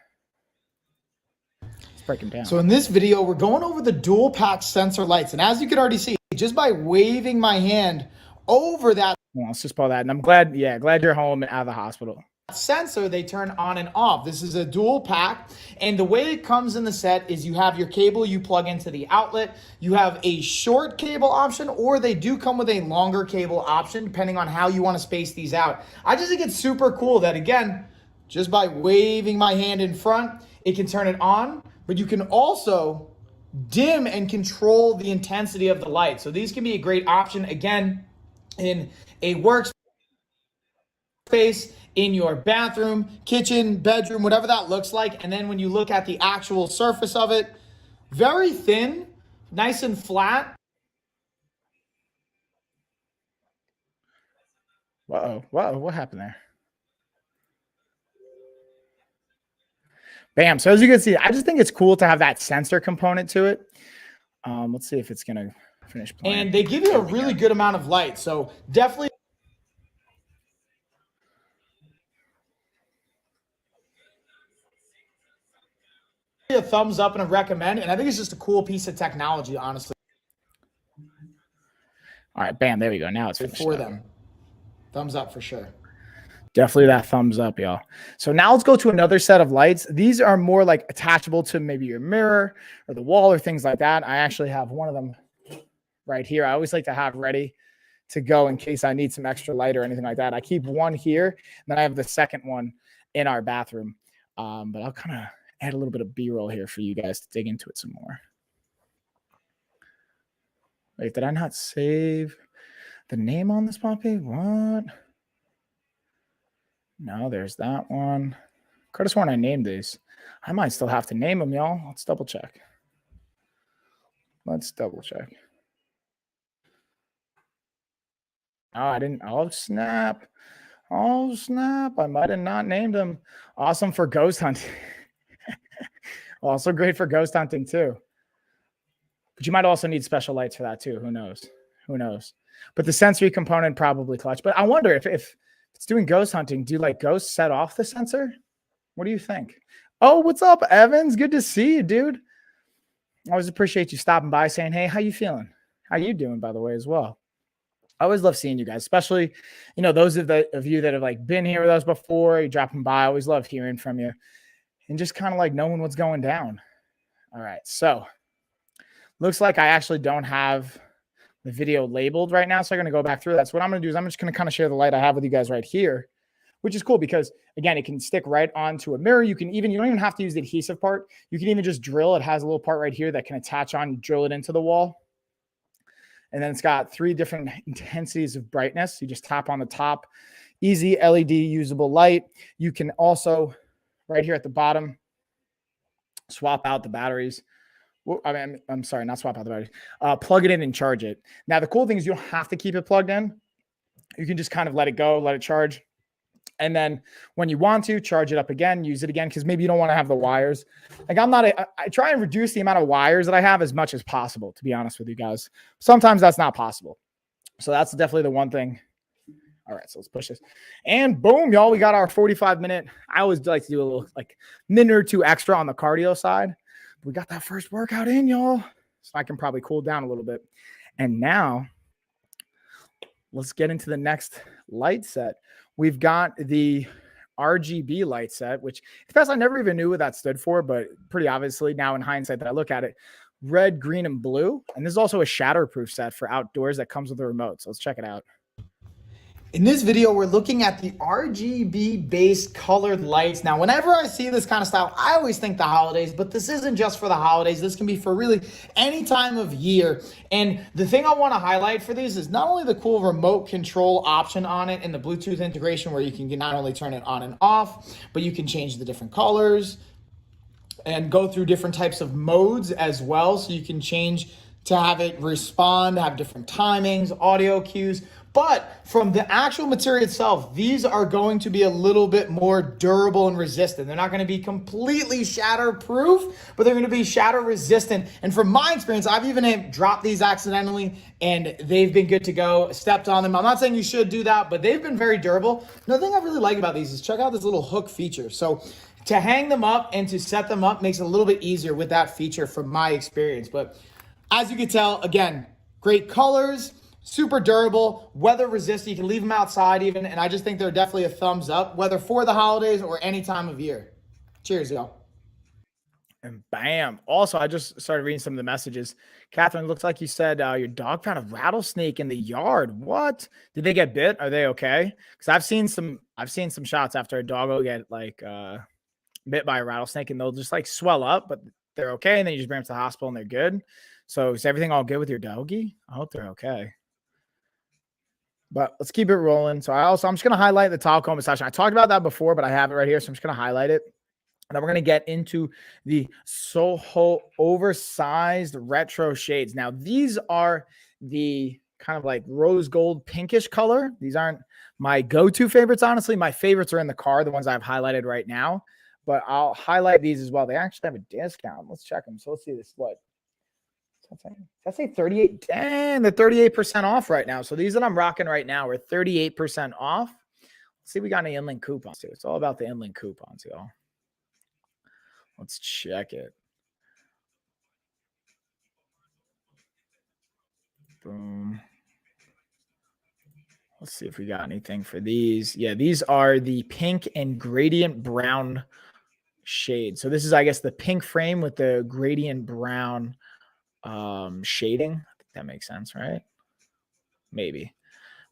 break them down. So in this video, we're going over the dual pack sensor lights. And as you can already see, just by waving my hand over that. Well, let's just pull that. And I'm glad you're home and out of the hospital. Sensor, they turn on and off. This is a dual pack, and the way it comes in the set is you have your cable you plug into the outlet, you have a short cable option, or they do come with a longer cable option depending on how you want to space these out. I just think it's super cool that, again, just by waving my hand in front, it can turn it on, but you can also dim and control the intensity of the light. So these can be a great option, again, in a workspace, in your bathroom, kitchen, bedroom, whatever that looks like. And then when you look at the actual surface of it, very thin, nice and flat. Whoa, what happened there? Bam. So as you can see, I just think it's cool to have that sensor component to it. Let's see if it's going to finish playing. And they give you a really good amount of light. So definitely a thumbs up and a recommend. And I think it's just a cool piece of technology, honestly. All right, bam, there we go. Now it's for them. Thumbs up for sure. Definitely that thumbs up, y'all. So now let's go to another set of lights. These are more like attachable to maybe your mirror or the wall or things like that. I actually have one of them right here. I always like to have ready to go in case I need some extra light or anything like that. I keep one here, and then I have the second one in our bathroom. But I'll kind of add a little bit of B-roll here for you guys to dig into it some more. Wait, did I not save the name on this puppy? What? No, there's that one. Could have sworn I named these. I might still have to name them, y'all. Let's double check. Oh, I didn't. Oh, snap. I might have not named them. Awesome for ghost hunting. Also great for ghost hunting too. But you might also need special lights for that too. Who knows? But the sensory component probably clutch. But I wonder if it's doing ghost hunting, do like ghosts set off the sensor? What do you think? Oh, what's up, Evans? Good to see you, dude. I always appreciate you stopping by, saying, hey, how you feeling? How you doing, by the way, as well? I always love seeing you guys, especially, those of you that have like been here with us before, you dropping by. I always love hearing from you and just kind of like knowing what's going down. All right. So looks like I actually don't have the video labeled right now. So I'm going to go back through that. So what I'm going to do is I'm just going to kind of share the light I have with you guys right here, which is cool because again, it can stick right onto a mirror. You don't even have to use the adhesive part. You can even just drill. It has a little part right here that can attach on, drill it into the wall. And then it's got 3 different intensities of brightness. You just tap on the top, easy LED usable light. You can also, right here at the bottom, swap out the batteries. Well, I'm sorry, not swap out the batteries. Plug it in and charge it. Now, the cool thing is you don't have to keep it plugged in. You can just kind of let it go, let it charge. And then when you want to, charge it up again, use it again, because maybe you don't want to have the wires. Like I try and reduce the amount of wires that I have as much as possible, to be honest with you guys. Sometimes that's not possible. So that's definitely the one thing. All right, so let's push this. And boom, y'all, we got our 45-minute. I always like to do a little like minute or 2 extra on the cardio side. We got that first workout in, y'all. So I can probably cool down a little bit. And now let's get into the next light set. We've got the Rgb Light Set, which, in fact, I never even knew what that stood for, but pretty obviously now in hindsight that I look at it, red, green, and blue. And this is also a shatterproof set for outdoors that comes with a remote. So let's check it out. In this video, we're looking at the RGB based colored lights. Now, whenever I see this kind of style, I always think the holidays, but this isn't just for the holidays. This can be for really any time of year. And the thing I want to highlight for these is not only the cool remote control option on it and the Bluetooth integration where you can not only turn it on and off, but you can change the different colors and go through different types of modes as well. So you can change to have it respond, have different timings, audio cues. But from the actual material itself, these are going to be a little bit more durable and resistant. They're not going to be completely shatterproof, but they're going to be shatter resistant. And from my experience, I've even dropped these accidentally and they've been good to go, stepped on them. I'm not saying you should do that, but they've been very durable. Another thing I really like about these is check out this little hook feature. So to hang them up and to set them up makes it a little bit easier with that feature from my experience. But as you can tell, again, great colors, super durable, weather resistant. You can leave them outside even. And I just think they're definitely a thumbs up, whether for the holidays or any time of year. Cheers, y'all. And bam. Also, I just started reading some of the messages. Catherine, looks like you said your dog found a rattlesnake in the yard. What? Did they get bit? Are they okay? Because I've seen some shots after a dog will get like bit by a rattlesnake and they'll just like swell up, but they're okay. And then you just bring them to the hospital and they're good. So is everything all good with your doggy? I hope they're okay. But let's keep it rolling. So I'm just going to highlight the Talcoma session. I talked about that before, but I have it right here. So I'm just going to highlight it. And then we're going to get into the Soho Oversized retro shades. Now, these are the kind of like rose gold pinkish color. These aren't my go-to favorites, honestly. My favorites are in the car, the ones I've highlighted right now. But I'll highlight these as well. They actually have a discount. Let's check them. So let's see this. What? That's a 38. Damn, they're 38% off right now. So these that I'm rocking right now are 38% off. Let's see if we got any inland coupons too. It's all about the inland coupons, y'all. Let's check it. Boom. Let's see if we got anything for these. Yeah, these are the pink and gradient brown shade. So this is, I guess, the pink frame with the gradient brown shading. I think that makes sense, right? Maybe.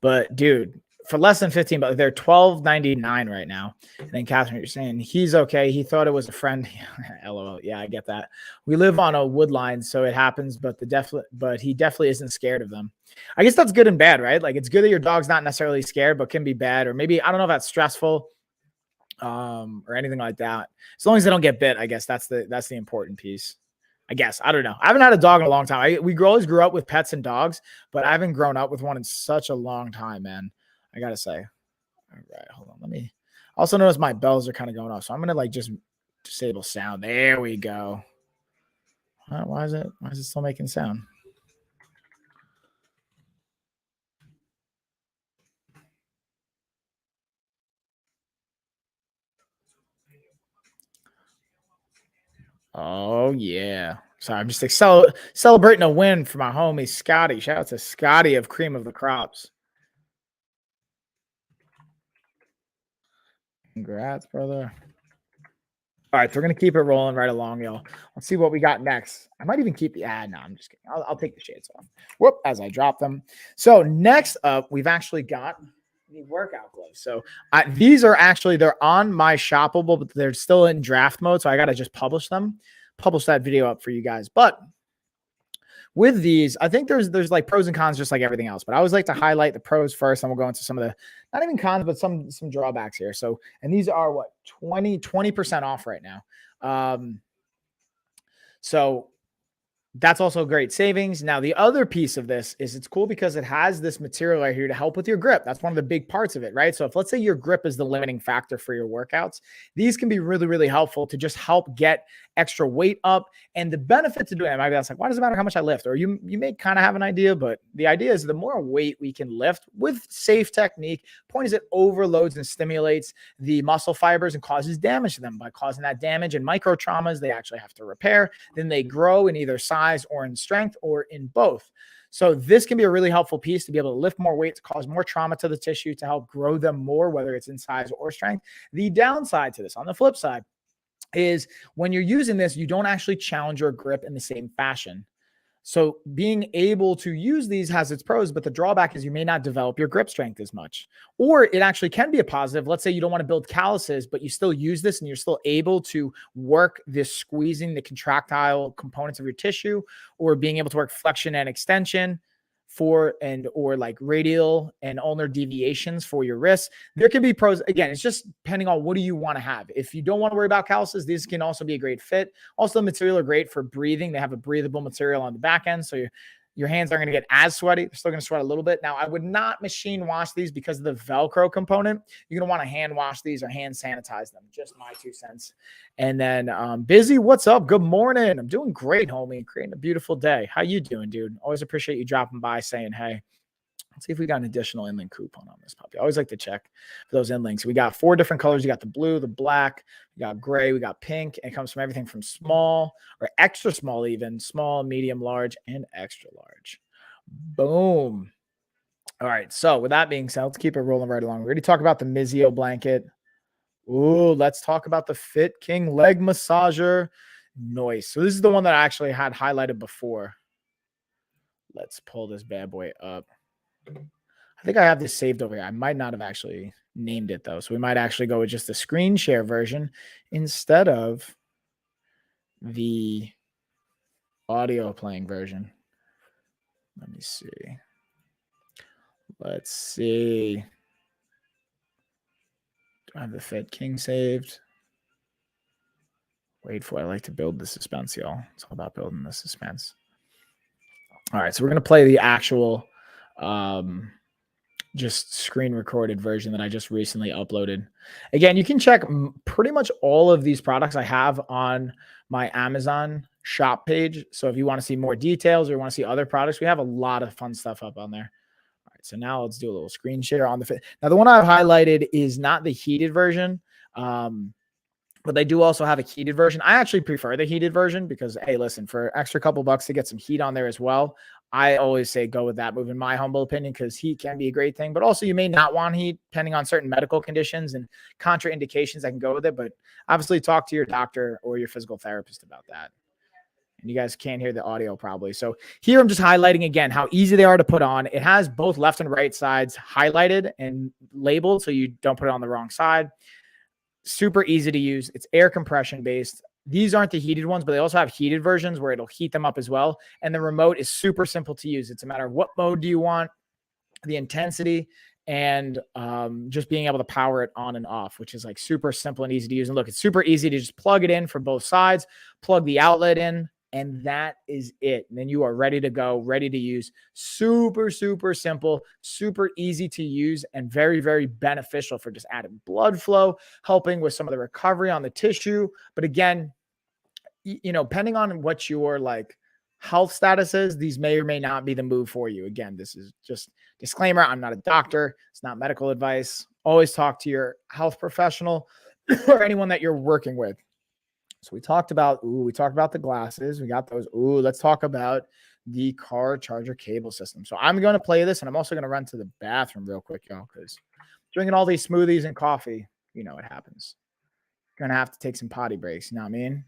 But dude, for less than 15, but they're $12.99 right now. And then Catherine, you're saying he's okay. He thought it was a friend. LOL. Yeah, I get that. We live on a wood line, so it happens, but he definitely isn't scared of them. I guess that's good and bad, right? Like it's good that your dog's not necessarily scared, but can be bad, or maybe I don't know if that's stressful or anything like that. As long as they don't get bit, I guess that's the important piece. I guess. I don't know. I haven't had a dog in a long time. We always grew up with pets and dogs, but I haven't grown up with one in such a long time, man. I got to say. All right, hold on. Let me also notice my bells are kind of going off. So I'm going to like just disable sound. There we go. Why is it still making sound? Oh, yeah. Sorry, I'm just like celebrating a win for my homie, Scotty. Shout out to Scotty of Cream of the Crops. Congrats, brother. All right, so we're going to keep it rolling right along, y'all. Let's see what we got next. I might even keep the ad. No, I'm just kidding. I'll take the shades off. Whoop, as I drop them. So next up, we've actually got the workout gloves. So these are actually, they're on my shoppable, but they're still in draft mode. So I got to just publish that video up for you guys. But with these, I think there's like pros and cons, just like everything else. But I always like to highlight the pros first, and we'll go into some of the, not even cons, but some drawbacks here. So, and these are what, 20% off right now. So that's also great savings. Now, the other piece of this is it's cool because it has this material right here to help with your grip. That's one of the big parts of it, right? So if, let's say, your grip is the limiting factor for your workouts, these can be really, really helpful to just help get extra weight up. And the benefit to doing it, maybe that's like, why does it matter how much I lift? Or you may kind of have an idea, but the idea is the more weight we can lift with safe technique, point is it overloads and stimulates the muscle fibers and causes damage to them. By causing that damage and micro traumas, they actually have to repair. Then they grow in either size or in strength or in both. So this can be a really helpful piece to be able to lift more weight, to cause more trauma to the tissue, to help grow them more, whether it's in size or strength. The downside to this, on the flip side, is when you're using this, you don't actually challenge your grip in the same fashion. So being able to use these has its pros, but the drawback is you may not develop your grip strength as much. Or it actually can be a positive. Let's say you don't want to build calluses, but you still use this and you're still able to work this squeezing the contractile components of your tissue, or being able to work flexion and extension or like radial and ulnar deviations for your wrists. There can be pros. Again, it's just depending on what do you want to have. If you don't want to worry about calluses, these can also be a great fit. Also, the material are great for breathing. They have a breathable material on the back end, so your hands aren't going to get as sweaty. They're still going to sweat a little bit. Now, I would not machine wash these because of the Velcro component. You're going to want to hand wash these or hand sanitize them. Just my 2 cents. And then Busy, what's up? Good morning. I'm doing great, homie. Creating a beautiful day. How you doing, dude? Always appreciate you dropping by, saying hey. Let's see if we got an additional inlink coupon on this puppy. I always like to check for those inlinks. We got 4 different colors. You got the blue, the black, we got gray, we got pink. And it comes from everything from small or extra small, even small, medium, large, and extra large. Boom. All right. So with that being said, let's keep it rolling right along. We already talked about the Mesio blanket. Ooh, let's talk about the Fit King leg massager. Nice. So this is the one that I actually had highlighted before. Let's pull this bad boy up. I think I have this saved over here. I might not have actually named it though. So we might actually go with just the screen share version instead of the audio playing version. Let me see. Let's see. Do I have the Fit King saved? Wait for it. I like to build the suspense, y'all. It's all about building the suspense. All right. So we're going to play the actual just screen recorded version that I just recently uploaded. Again, you can check pretty much all of these products I have on my Amazon shop page. So if you want to see more details or you want to see other products, we have a lot of fun stuff up on there. All right, so now let's do a little screen share on the Fit. Now, the one I've highlighted is not the heated version, but they do also have a heated version. I actually prefer the heated version because, hey, listen, for extra couple bucks to get some heat on there as well, I always say go with that move, in my humble opinion, because heat can be a great thing. But also, you may not want heat depending on certain medical conditions and contraindications that can go with it. But obviously, talk to your doctor or your physical therapist about that. And you guys can't hear the audio probably. So here I'm just highlighting again how easy they are to put on. It has both left and right sides highlighted and labeled so you don't put it on the wrong side. Super easy to use. It's air compression based. These aren't the heated ones, but they also have heated versions where it'll heat them up as well. And the remote is super simple to use. It's a matter of what mode do you want, the intensity, and just being able to power it on and off, which is like super simple and easy to use. And look, it's super easy to just plug it in from both sides, plug the outlet in, and that is it. And then you are ready to go, ready to use. Super, super simple, super easy to use, and very, very beneficial for just adding blood flow, helping with some of the recovery on the tissue. But again, you know, depending on what your like health status is, these may or may not be the move for you. Again, this is just disclaimer. I'm not a doctor. It's not medical advice. Always talk to your health professional or anyone that you're working with. So we talked about the glasses. We got those. Let's talk about the car charger cable system. So I'm going to play this, and I'm also going to run to the bathroom real quick, y'all, because drinking all these smoothies and coffee, you know what happens. You're going to have to take some potty breaks. You know what I mean?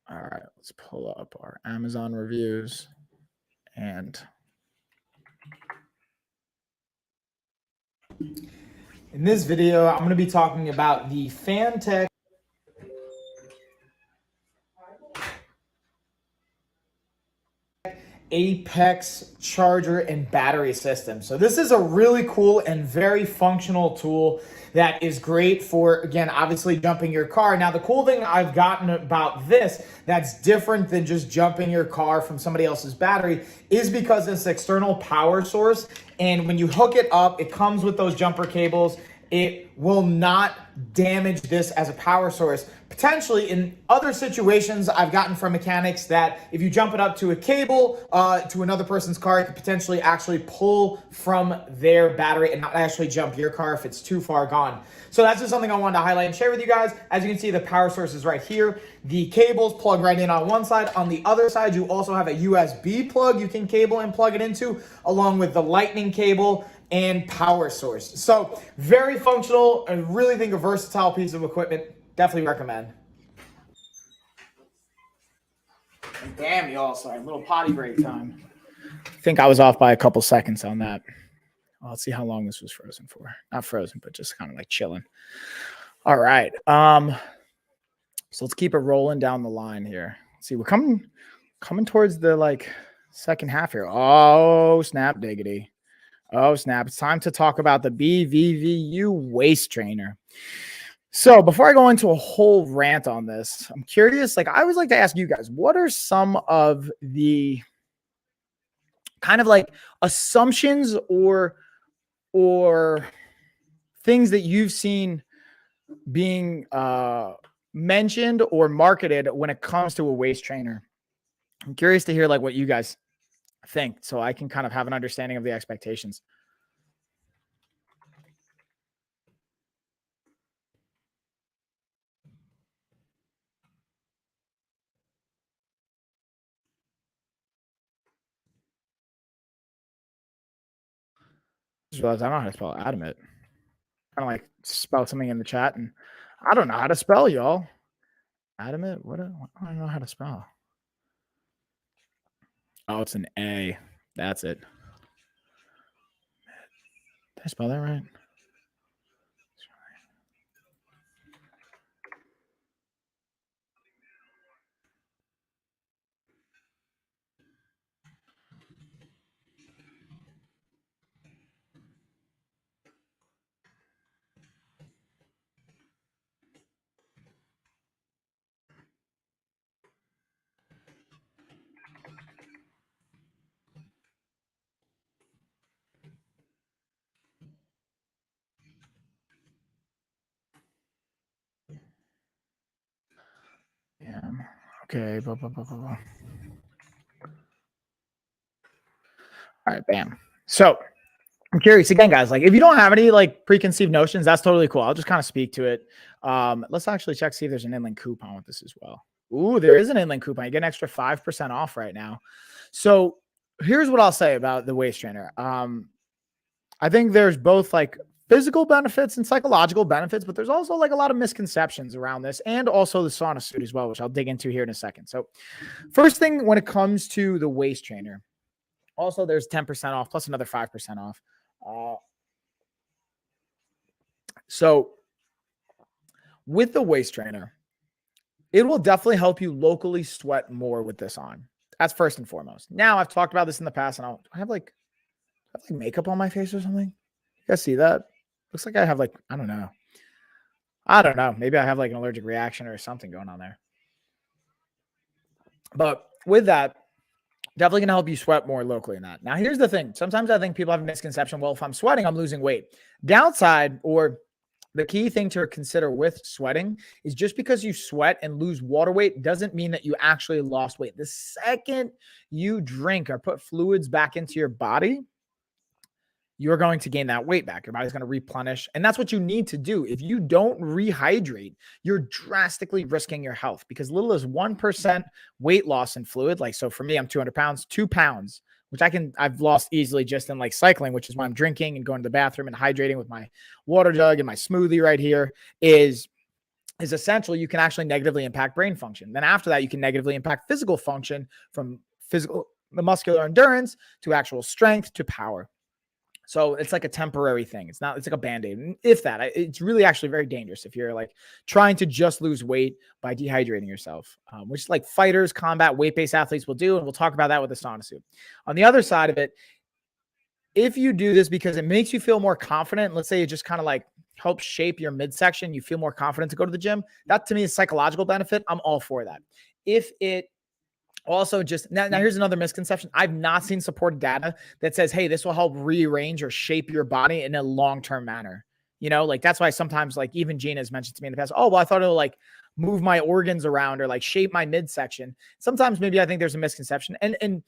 All right, let's pull up our Amazon reviews. And in this video, I'm going to be talking about the Fantech Apex charger and battery system. So this is a really cool and very functional tool that is great for, again, obviously jumping your car. Now, the cool thing I've gotten about this that's different than just jumping your car from somebody else's battery is because it's external power source. And when you hook it up, it comes with those jumper cables. It will not damage this as a power source. Potentially in other situations, I've gotten from mechanics that if you jump it up to a cable to another person's car, it could potentially actually pull from their battery and not actually jump your car if it's too far gone. So that's just something I wanted to highlight and share with you guys. As you can see, the power source is right here. The cables plug right in on one side. On the other side, you also have a USB plug you can cable and plug it into, along with the lightning cable and power source. So very functional. I really think a versatile piece of equipment. Definitely recommend. And damn, y'all, sorry, little potty break time. I think I was off by a couple seconds on that. Well, let's see how long this was frozen for. Not frozen, but just kind of like chilling. All right. So let's keep it rolling down the line here. Let's see, we're coming towards the like second half here. Oh, snap diggity. Oh, snap. It's time to talk about the Bvvu waist trainer. So before I go into a whole rant on this, I'm curious, like I always like to ask you guys, what are some of the kind of like assumptions or things that you've seen being mentioned or marketed when it comes to a waist trainer? I'm curious to hear like what you guys think so I can kind of have an understanding of the expectations. I just realized I don't know how to spell adamant. Kind of like spell something in the chat, and I don't know how to spell, y'all. Adamant? What? I don't know how to spell. Oh, it's an A. That's it. Did I spell that right? Yeah. Okay. Blah, blah, blah, blah, blah. All right. Bam. So I'm curious again, guys, like if you don't have any like preconceived notions, that's totally cool. I'll just kind of speak to it. Let's actually check, see if there's an inlink coupon with this as well. Ooh, there is an inlink coupon. You get an extra 5% off right now. So here's what I'll say about the waist trainer. I think there's both like physical benefits and psychological benefits, but there's also like a lot of misconceptions around this and also the Sauna Suit as well, which I'll dig into here in a second. So first thing when it comes to the waist trainer, also there's 10% off plus another 5% off. So with the waist trainer, it will definitely help you locally sweat more with this on. That's first and foremost. Now I've talked about this in the past and I have like makeup on my face or something. You guys see that? Looks like I have like, I don't know. Maybe I have like an allergic reaction or something going on there. But with that, definitely going to help you sweat more locally in that. Now, here's the thing. Sometimes I think people have a misconception. Well, if I'm sweating, I'm losing weight. Downside or the key thing to consider with sweating is just because you sweat and lose water weight doesn't mean that you actually lost weight. The second you drink or put fluids back into your body, you're going to gain that weight back. Your body's going to replenish. And that's what you need to do. If you don't rehydrate, you're drastically risking your health because little as 1% weight loss in fluid. Like, so for me, I'm 200 pounds, 2 pounds, which I've lost easily just in like cycling, which is why I'm drinking and going to the bathroom and hydrating with my water jug and my smoothie right here is essential. You can actually negatively impact brain function. Then after that, you can negatively impact physical function from the muscular endurance to actual strength to power. So it's like a temporary thing. It's not, it's like a band-aid. And if that, it's really actually very dangerous if you're like trying to just lose weight by dehydrating yourself, which like fighters, combat, weight-based athletes will do. And we'll talk about that with the Sauna Suit. On the other side of it, if you do this because it makes you feel more confident, let's say it just kind of like helps shape your midsection, you feel more confident to go to the gym. That to me is psychological benefit. I'm all for that. If it also just now here's another misconception. I've not seen supported data that says, hey, this will help rearrange or shape your body in a long-term manner. You know, like that's why sometimes like even Gina has mentioned to me in the past, oh, well, I thought it'll like move my organs around or like shape my midsection. Sometimes maybe I think there's a misconception. And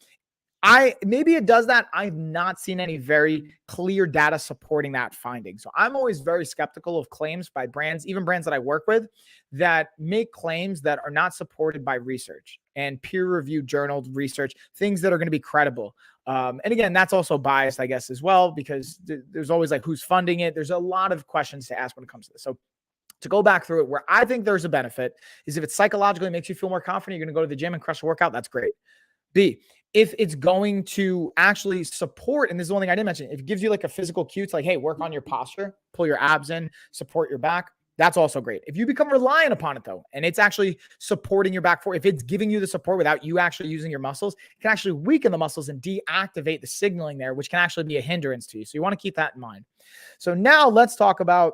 maybe it does that. I've not seen any very clear data supporting that finding. So I'm always very skeptical of claims by brands, even brands that I work with, that make claims that are not supported by research and peer-reviewed journaled research, things that are going to be credible. And again, that's also biased, I guess, as well, because there's always like who's funding it. There's a lot of questions to ask when it comes to this. So to go back through it, where I think there's a benefit is if it psychologically makes you feel more confident, you're going to go to the gym and crush a workout. That's great. B, if it's going to actually support, and this is one thing I didn't mention, if it gives you like a physical cue, it's like, hey, work on your posture, pull your abs in, support your back. That's also great. If you become reliant upon it though, and it's actually supporting your back if it's giving you the support without you actually using your muscles, it can actually weaken the muscles and deactivate the signaling there, which can actually be a hindrance to you. So you want to keep that in mind. So now let's talk about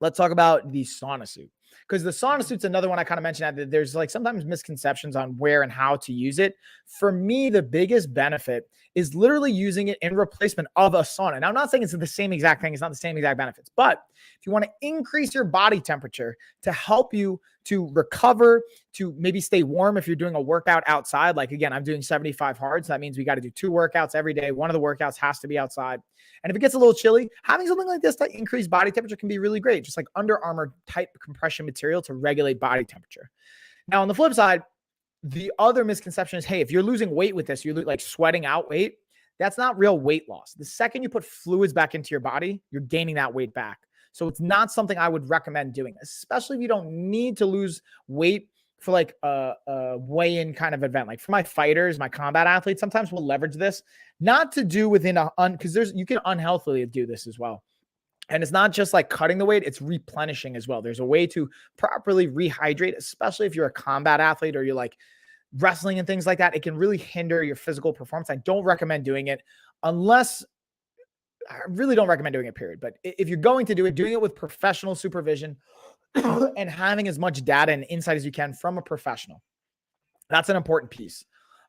the Sauna Suit. Because the Sauna Suit's another one I kind of mentioned that there's like sometimes misconceptions on where and how to use it. For me, the biggest benefit is literally using it in replacement of a sauna. Now, I'm not saying it's the same exact thing. It's not the same exact benefits. But if you want to increase your body temperature to help you to recover, to maybe stay warm if you're doing a workout outside, like again, I'm doing 75 hard. So that means we got to do 2 workouts every day. One of the workouts has to be outside. And if it gets a little chilly, having something like this to increase body temperature can be really great. Just like Under Armour type compression material to regulate body temperature. Now, on the flip side, the other misconception is, hey, if you're losing weight with this, you're like sweating out weight. That's not real weight loss. The second you put fluids back into your body, you're gaining that weight back. So it's not something I would recommend doing, especially if you don't need to lose weight for like a weigh-in kind of event. Like for my fighters, my combat athletes, sometimes we'll leverage this, not to do within because you can unhealthily do this as well. And it's not just like cutting the weight, it's replenishing as well. There's a way to properly rehydrate, especially if you're a combat athlete or you're like wrestling and things like that. It can really hinder your physical performance. I don't recommend doing it unless I really don't recommend doing it, period. But if you're going to do it, doing it with professional supervision and having as much data and insight as you can from a professional. That's an important piece.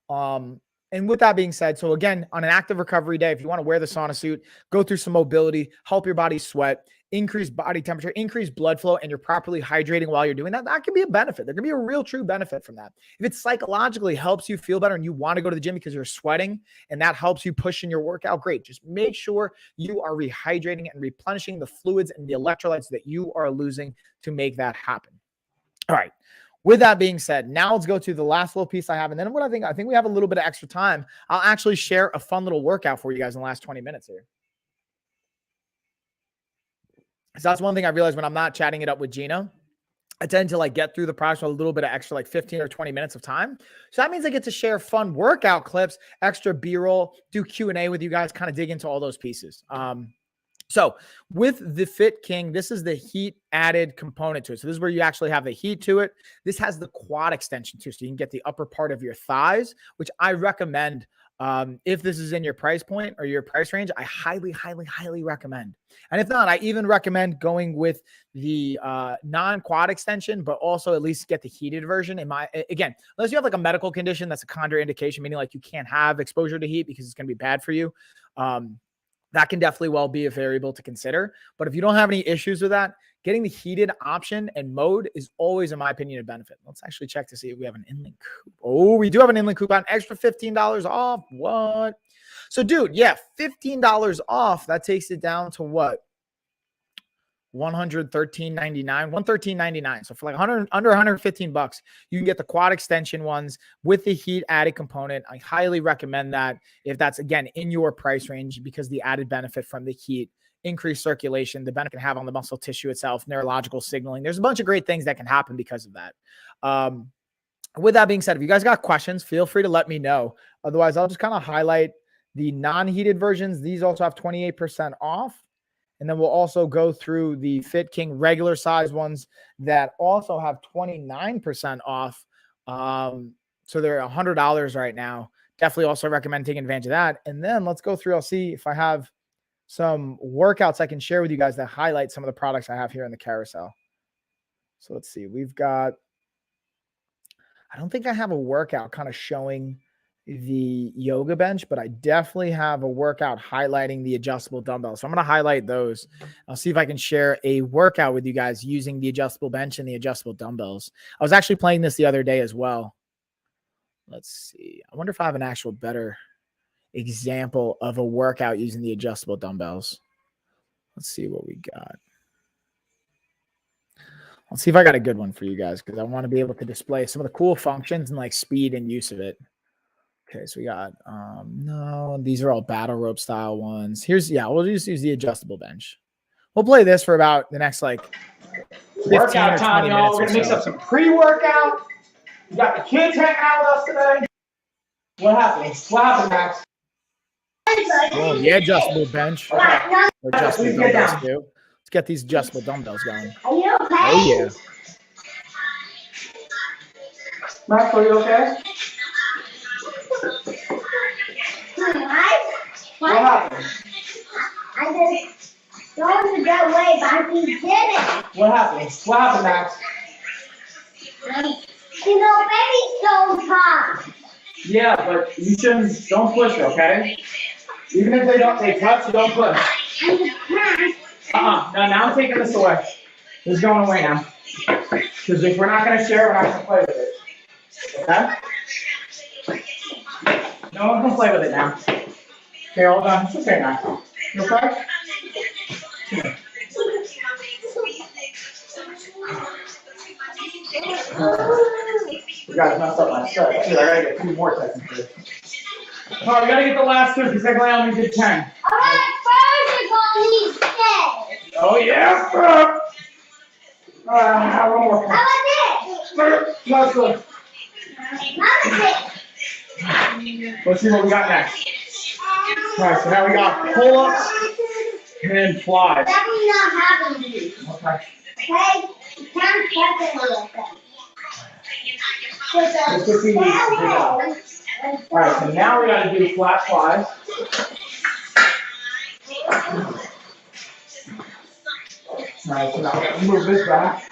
And with that being said, so again, on an active recovery day, if you want to wear the Sauna Suit, go through some mobility, help your body sweat, increase body temperature, increase blood flow, and you're properly hydrating while you're doing that, that can be a benefit. There can be a real true benefit from that. If it psychologically helps you feel better and you want to go to the gym because you're sweating and that helps you push in your workout, great. Just make sure you are rehydrating and replenishing the fluids and the electrolytes that you are losing to make that happen. All right. With that being said, now let's go to the last little piece I have. And then what I think we have a little bit of extra time. I'll actually share a fun little workout for you guys in the last 20 minutes here. So that's one thing I realized when I'm not chatting it up with Gina. I tend to like get through the process with a little bit of extra, like 15 or 20 minutes of time. So that means I get to share fun workout clips, extra B-roll, do Q&A with you guys, kind of dig into all those pieces. So with the Fit King, this is the heat added component to it. So this is where you actually have the heat to it. This has the quad extension too. So you can get the upper part of your thighs, which I recommend. If this is in your price point or your price range, I highly, highly, highly recommend. And if not, I even recommend going with the non-quad extension, but also at least get the heated version. Again, unless you have like a medical condition that's a contraindication, meaning like you can't have exposure to heat because it's going to be bad for you. That can definitely well be a variable to consider. But if you don't have any issues with that, getting the heated option and mode is always, in my opinion, a benefit. Let's actually check to see if we have an inlink coupon. Oh, we do have an inlink coupon, extra $15 off. What? So, dude, yeah, $15 off. That takes it down to what? $113.99, $113.99. So for like under $115, you can get the quad extension ones with the heat added component. I highly recommend that if that's, again, in your price range, because the added benefit from the heat, increased circulation, the benefit it can have on the muscle tissue itself, neurological signaling. There's a bunch of great things that can happen because of that. With that being said, if you guys got questions, feel free to let me know. Otherwise, I'll just kind of highlight the non-heated versions, these also have 28% off. And then we'll also go through the Fit King regular size ones that also have 29% off. So they're $100 right now. Definitely also recommend taking advantage of that. And then let's go through. I'll see if I have some workouts I can share with you guys that highlight some of the products I have here in the carousel. So let's see. We've got, I don't think I have a workout kind of showing the yoga bench, but I definitely have a workout highlighting the adjustable dumbbells. So I'm going to highlight those. I'll see if I can share a workout with you guys using the adjustable bench and the adjustable dumbbells. I was actually playing this the other day as well. Let's see. I wonder if I have an actual better example of a workout using the adjustable dumbbells. Let's see what we got. Let's see if I got a good one for you guys, because I want to be able to display some of the cool functions and like speed and use of it. Okay, so we got, no, these are all battle rope style ones. Here's, yeah, we'll just use the adjustable bench. We'll play this for about the next like 15 workout or 20 time, y'all. minutes. We're gonna mix up some pre-workout. We got the kids hanging out with us today. What happened? What happened, Max? Oh, the adjustable bench. Okay. Or adjustable Please get dumbbells down. too. Let's get these adjustable dumbbells going. Are you okay? Oh yeah. Max, are you okay? What happened? I just going to that way, but he didn't. What happened? What happened, Max? You know, baby's so tough. Yeah, but you shouldn't. Don't push, okay? Even if they touch, don't push. I just can't. No, now I'm taking this away. This is going away now. Because if we're not gonna share, we're not gonna play with it. Okay? No one can play with it now. Okay, hold on. It's okay now. You okay? Here. You guys messed up my set. Dude, I gotta get 2 more technically. Oh, we gotta get the last 2 because I only did 10. Alright, first you're going to need steps. Oh yeah! One more. How about this? That's good. Another Let's see what we got next. Alright, so now we got pull-ups and flies. That will not happen to you. Okay. Okay? You can't get it with them. Let's get these out. Alright, so now we gotta do flat flies. Alright, so now we gotta move this back.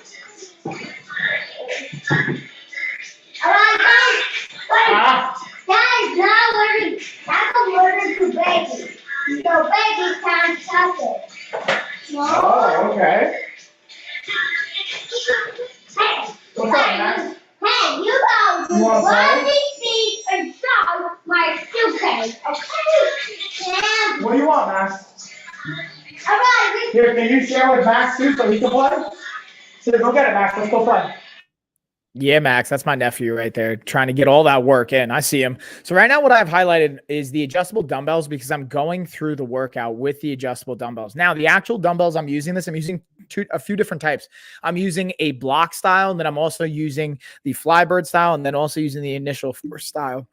Alright, guys. Ah! Guys, now that's a order to baby. So baby can't touch it. Oh, okay. Hey, What's up, Max? Hey, you go You wanna run play? these feet and shove my suitcase, okay? And, What do you want, Max? alright, Here, can you share with Max too so he can play? So go get it, Max. Let's go play. Yeah, Max, that's my nephew right there, trying to get all that work in. I see him. So right now what I've highlighted is the adjustable dumbbells, because I'm going through the workout with the adjustable dumbbells. Now, the actual dumbbells I'm using a few different types. I'm using a block style, and then I'm also using the flybird style, and then also using the initial force style.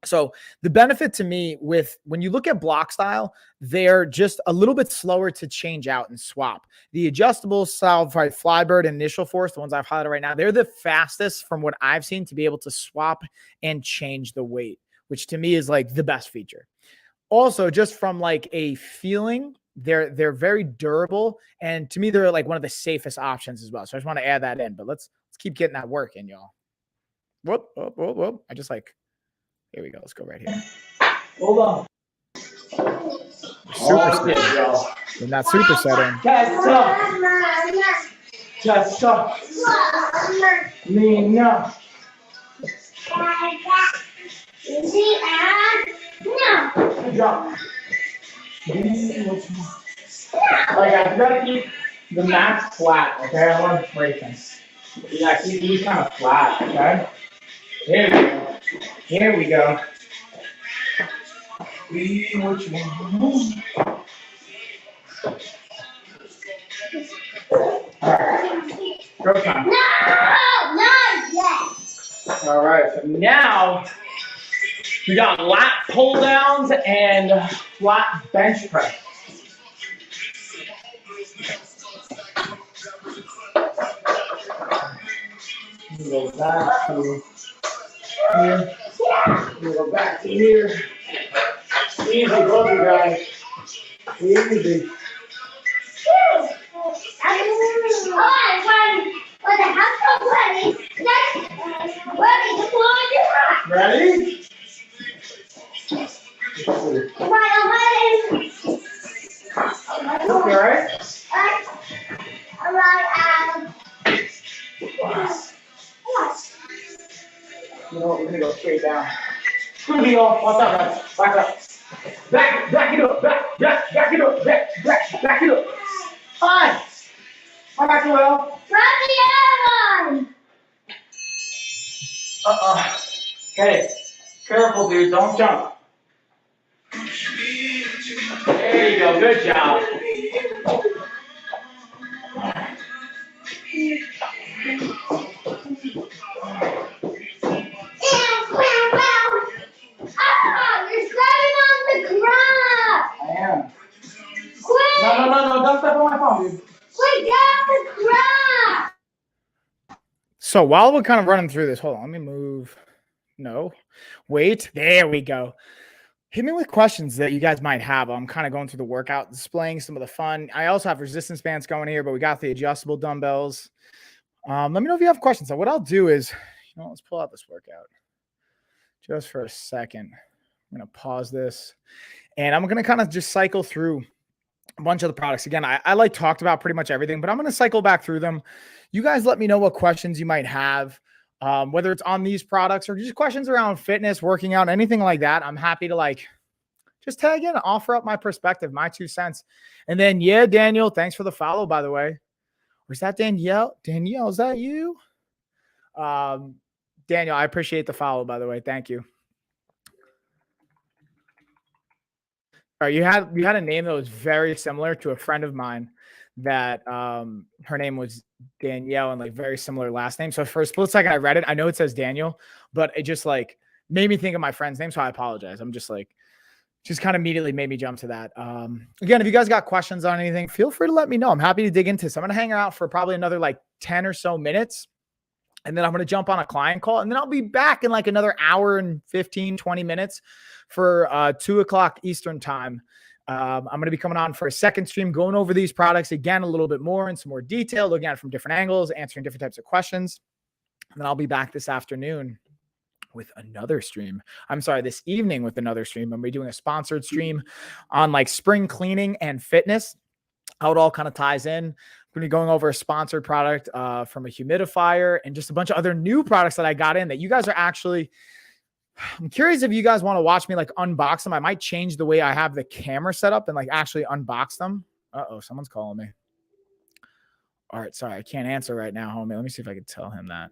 So the benefit to me with when you look at block style, they're just a little bit slower to change out and swap. The adjustable style, flybird and initial force, the ones I've highlighted right now, they're the fastest from what I've seen to be able to swap and change the weight, which to me is like the best feature. Also, just from like a feeling, they're very durable, and to me they're like one of the safest options as well. So I just want to add that in, but let's keep getting that work in, y'all. Whoop. I just like. Here we go. Let's go right here. Hold on. Superset. Yo. In that superset in. Chest up. Chest up. Lean up. Good job. Alright guys, you gotta keep the max flat, okay? I want to break things. Yeah, keep these kind of flat, okay? There we go. Here we go. Be what you want. Alright. Go time. No, not yet. Alright, so now We got lat pull downs and flat bench press. Go back to here. Go back to here. Easy, both you guys. Easy. Ready? Okay, right? You know what, we're gonna go straight down. It's gonna be all, watch out guys, back up. Back it up, back it up, back it up. Fine. Come back to well. Okay, careful dude, don't jump. There you go, good job. I am. No, don't step on my phone, dude. So while we're kind of running through this, hold on, let me move. No, wait, there we go. Hit me with questions that you guys might have. I'm kind of going through the workout, displaying some of the fun. I also have resistance bands going here, but we got the adjustable dumbbells. Let me know if you have questions. So what I'll do is, let's pull out this workout just for a second. I'm going to pause this, and I'm going to kind of just cycle through a bunch of the products. Again, I like talked about pretty much everything, but I'm going to cycle back through them. You guys let me know what questions you might have, whether it's on these products or just questions around fitness, working out, anything like that. I'm happy to just tag in and offer up my perspective, my 2 cents. And then, yeah, Daniel, thanks for the follow, by the way. Or is that Danielle? Danielle, is that you? Daniel, I appreciate the follow, by the way. Thank you. All right, you had a name that was very similar to a friend of mine that her name was Danielle and very similar last name. So for a split second I read it. I know it says Daniel, but it just made me think of my friend's name. So I apologize. I'm just kind of immediately made me jump to that. Again, if you guys got questions on anything, feel free to let me know. I'm happy to dig into this. I'm going to hang out for probably another 10 or so minutes. And then I'm going to jump on a client call, and then I'll be back in another hour and 15, 20 minutes for 2:00 Eastern time. I'm going to be coming on for a second stream, going over these products again, a little bit more in some more detail, looking at it from different angles, answering different types of questions. And then I'll be back this afternoon with another stream. I'm sorry, this evening with another stream. I'm going to be doing a sponsored stream on spring cleaning and fitness, how it all kind of ties in. I'm going to be going over a sponsored product from a humidifier and just a bunch of other new products that I got in that you guys are actually, I'm curious if you guys want to watch me unbox them. I might change the way I have the camera set up and actually unbox them. Uh-oh, someone's calling me. All right, sorry, I can't answer right now, homie. Let me see if I can tell him that.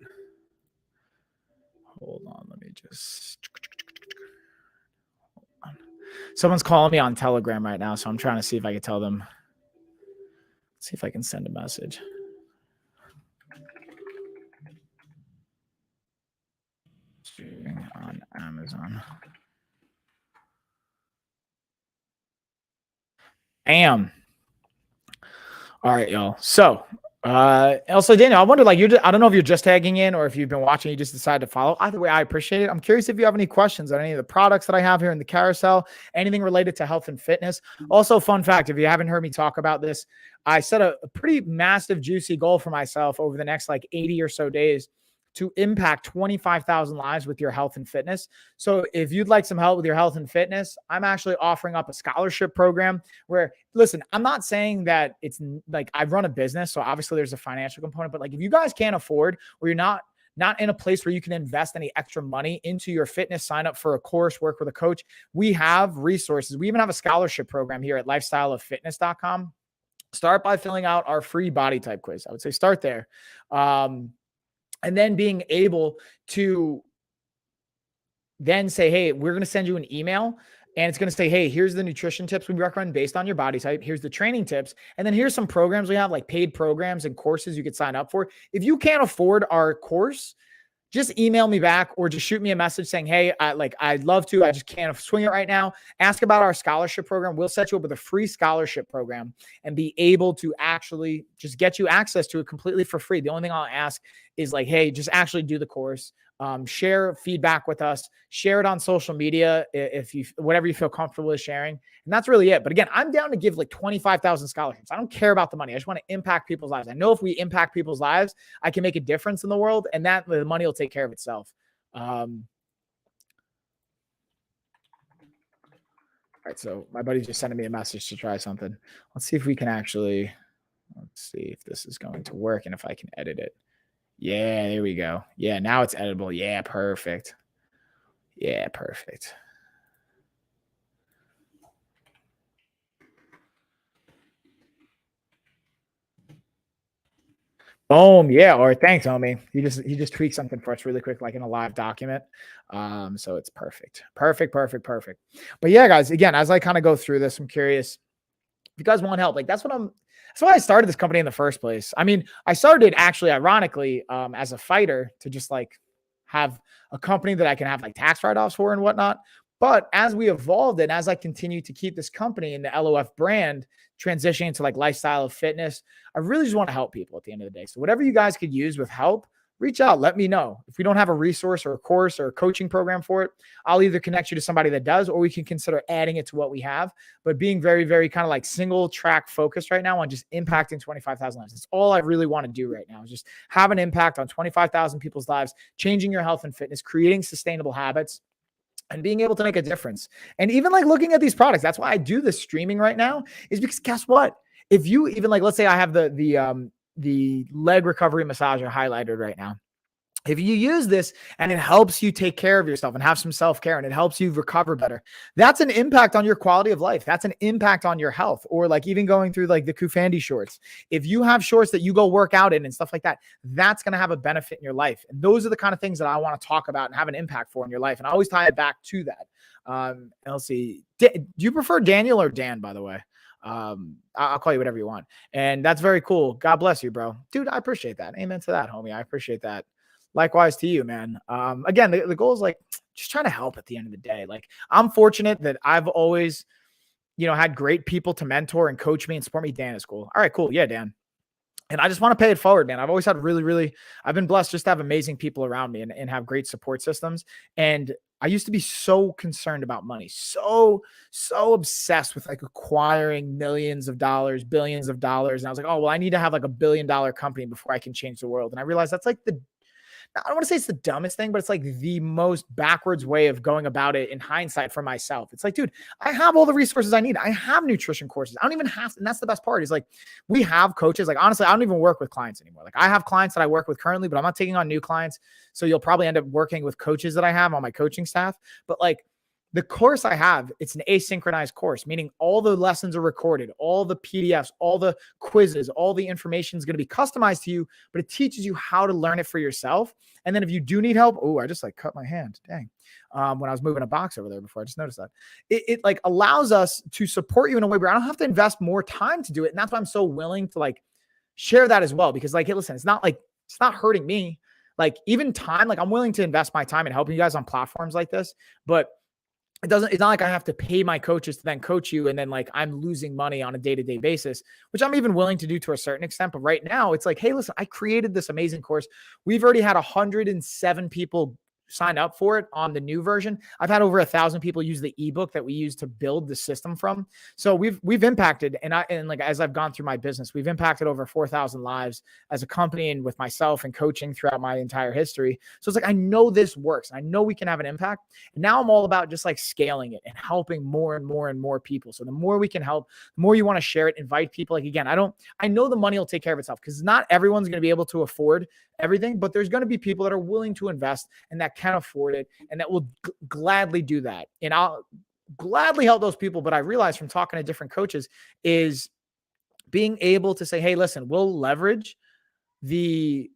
Hold on, let me just. Hold on. Someone's calling me on Telegram right now, so I'm trying to see if I can tell them. See if I can send a message. On Amazon. Bam. All right, y'all. So, also, Daniel, I wonder, I don't know if you're just tagging in or if you've been watching, you just decided to follow. Either way, I appreciate it. I'm curious if you have any questions on any of the products that I have here in the carousel, anything related to health and fitness. Also, fun fact, if you haven't heard me talk about this, I set a pretty massive, juicy goal for myself over the next 80 or so days to impact 25,000 lives with your health and fitness. So if you'd like some help with your health and fitness, I'm actually offering up a scholarship program where, listen, I'm not saying that it's I run a business, so obviously there's a financial component, but if you guys can't afford, or you're not in a place where you can invest any extra money into your fitness, sign up for a course, work with a coach, we have resources. We even have a scholarship program here at lifestyleoffitness.com. Start by filling out our free body type quiz. I would say start there. And then being able to then say, hey, we're going to send you an email, and it's going to say, hey, here's the nutrition tips we recommend based on your body type. Here's the training tips. And then here's some programs we have, paid programs and courses you could sign up for. If you can't afford our course, just email me back or just shoot me a message saying, hey, I'd love to, I just can't swing it right now. Ask about our scholarship program. We'll set you up with a free scholarship program and be able to actually just get you access to it completely for free. The only thing I'll ask is like, hey, just actually do the course. Share feedback with us, share it on social media if you, whatever you feel comfortable with sharing. And that's really it. But again, I'm down to give like 25,000 scholarships. I don't care about the money. I just want to impact people's lives. I know if we impact people's lives, I can make a difference in the world, and that the money will take care of itself. All right. So my buddy's just sending me a message to try something. Let's see if we can actually, let's see if this is going to work and if I can edit it. Yeah, there we go. Yeah, now it's editable. Yeah, perfect. Yeah, perfect. Boom. Yeah. Or thanks, homie. He just tweaked something for us really quick, like in a live document. So it's perfect. Perfect. But yeah, guys, again, as I kind of go through this, I'm curious if you guys want help. Like that's why I started this company in the first place. I mean, I started actually ironically as a fighter to just like have a company that I can have like tax write-offs for and whatnot. But as we evolved and as I continue to keep this company and the LOF brand transitioning to like lifestyle of fitness, I really just want to help people at the end of the day. So whatever you guys could use with help, reach out, let me know. If we don't have a resource or a course or a coaching program for it, I'll either connect you to somebody that does, or we can consider adding it to what we have. But being very, very kind of like single track focused right now on just impacting 25,000 lives. That's all I really want to do right now is just have an impact on 25,000 people's lives, changing your health and fitness, creating sustainable habits, and being able to make a difference. And even like looking at these products, that's why I do this streaming right now, is because guess what? If you even like, let's say I have the leg recovery massager highlighted right now. If you use this and it helps you take care of yourself and have some self-care and it helps you recover better, that's an impact on your quality of life. That's an impact on your health. Or like even going through like the Kufandi shorts. If you have shorts that you go work out in and stuff like that, that's going to have a benefit in your life. And those are the kind of things that I want to talk about and have an impact for in your life. And I always tie it back to that. Let's see. Do you prefer Daniel or Dan, by the way? I'll call you whatever you want. And that's very cool. God bless you, bro. Dude, I appreciate that. Amen to that, homie. I appreciate that. Likewise to you, man. Again, the goal is like just trying to help at the end of the day. Like I'm fortunate that I've always, had great people to mentor and coach me and support me. Dan is cool. All right, cool. Yeah, Dan. And I just want to pay it forward, man. I've always had I've been blessed just to have amazing people around me and have great support systems. And I used to be so concerned about money, so obsessed with like acquiring millions of dollars, billions of dollars. And I was like, oh, well, I need to have like $1 billion company before I can change the world. And I realized that's like I don't want to say it's the dumbest thing, but it's like the most backwards way of going about it in hindsight for myself. It's like, dude, I have all the resources I need. I have nutrition courses. I don't even have to, and that's the best part is like, we have coaches. Like, honestly, I don't even work with clients anymore. Like I have clients that I work with currently, but I'm not taking on new clients. So you'll probably end up working with coaches that I have on my coaching staff. But like, the course I have, it's an asynchronized course, meaning all the lessons are recorded, all the PDFs, all the quizzes, all the information is going to be customized to you, but it teaches you how to learn it for yourself. And then if you do need help, I just like cut my hand. Dang. When I was moving a box over there before, I just noticed that it like allows us to support you in a way where I don't have to invest more time to do it. And that's why I'm so willing to like share that as well, because like, hey, listen, it's not hurting me. Like even time, like I'm willing to invest my time in helping you guys on platforms like this, but it's not like I have to pay my coaches to then coach you. And then like, I'm losing money on a day-to-day basis, which I'm even willing to do to a certain extent. But right now it's like, hey, listen, I created this amazing course. We've already had 107 people sign up for it on the new version. I've had over 1,000 people use the ebook that we use to build the system from. So we've impacted, and like, as I've gone through my business, we've impacted over 4,000 lives as a company and with myself and coaching throughout my entire history. So it's like, I know this works. I know we can have an impact. And now I'm all about just like scaling it and helping more and more and more people. So the more we can help, the more you want to share it, invite people. Like, again, I know the money will take care of itself because not everyone's going to be able to afford everything, but there's going to be people that are willing to invest and that can afford it and that will gladly do that. And I'll gladly help those people. But I realized from talking to different coaches is being able to say, hey, listen, we'll leverage the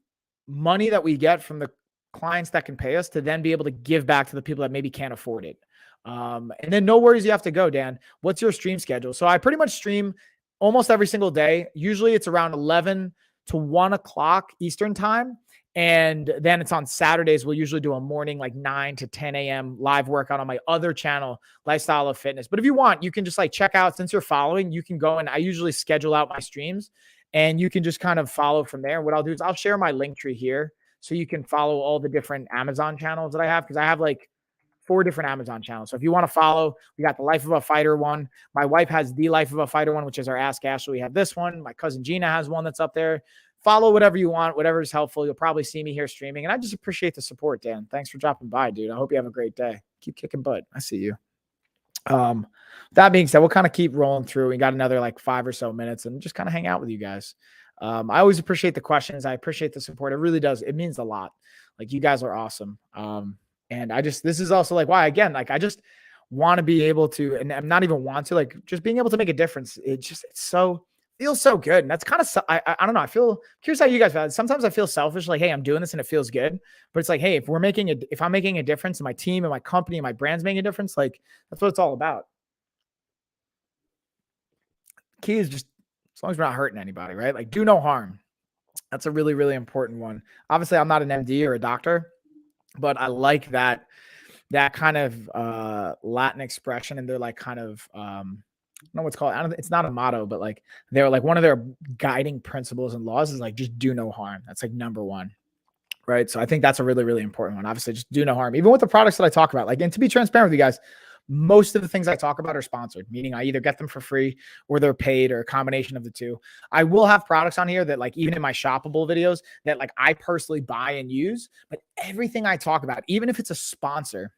money that we get from the clients that can pay us to then be able to give back to the people that maybe can't afford it. And then no worries, you have to go, Dan. What's your stream schedule? So I pretty much stream almost every single day. Usually it's around 11 to 1 o'clock Eastern time. And then it's on Saturdays. We'll usually do a morning, like 9 to 10 a.m. live workout on my other channel, Lifestyle of Fitness. But if you want, you can just like check out, since you're following, you can go and I usually schedule out my streams and you can just kind of follow from there. What I'll do is I'll share my link tree here so you can follow all the different Amazon channels that I have, because I have like 4 different Amazon channels. So if you want to follow, we got the Life of a Fighter one. My wife has the Life of a Fighter one, which is our Ask Ashley. We have this one. My cousin Gina has one that's up there. Follow whatever you want, whatever is helpful. You'll probably see me here streaming. And I just appreciate the support, Dan. Thanks for dropping by, dude. I hope you have a great day. Keep kicking butt. I see you. That being said, we'll kind of keep rolling through. We got another like 5 or so minutes and just kind of hang out with you guys. I always appreciate the questions. I appreciate the support. It really does. It means a lot. Like, you guys are awesome. And this is also like why, again, like I just want to be able to, and I'm not even want to, like just being able to make a difference. Feels so good. And that's kind of, I don't know. I feel curious how you guys feel. Sometimes I feel selfish, like, hey, I'm doing this and it feels good, but it's like, hey, if I'm making a difference in my team and my company and my brand's making a difference, like that's what it's all about. Key is just, as long as we're not hurting anybody, right? Like, do no harm. That's a really, really important one. Obviously I'm not an MD or a doctor, but I like that kind of Latin expression. And they're like kind of, I don't know what's called. It's not a motto, but like they're like one of their guiding principles and laws is like, just do no harm. That's like number one. Right. So I think that's a really, really important one. Obviously, just do no harm, even with the products that I talk about. Like, and to be transparent with you guys, most of the things I talk about are sponsored, meaning I either get them for free or they're paid or a combination of the two. I will have products on here that, like, even in my shoppable videos that like I personally buy and use, but everything I talk about, even if it's a sponsor,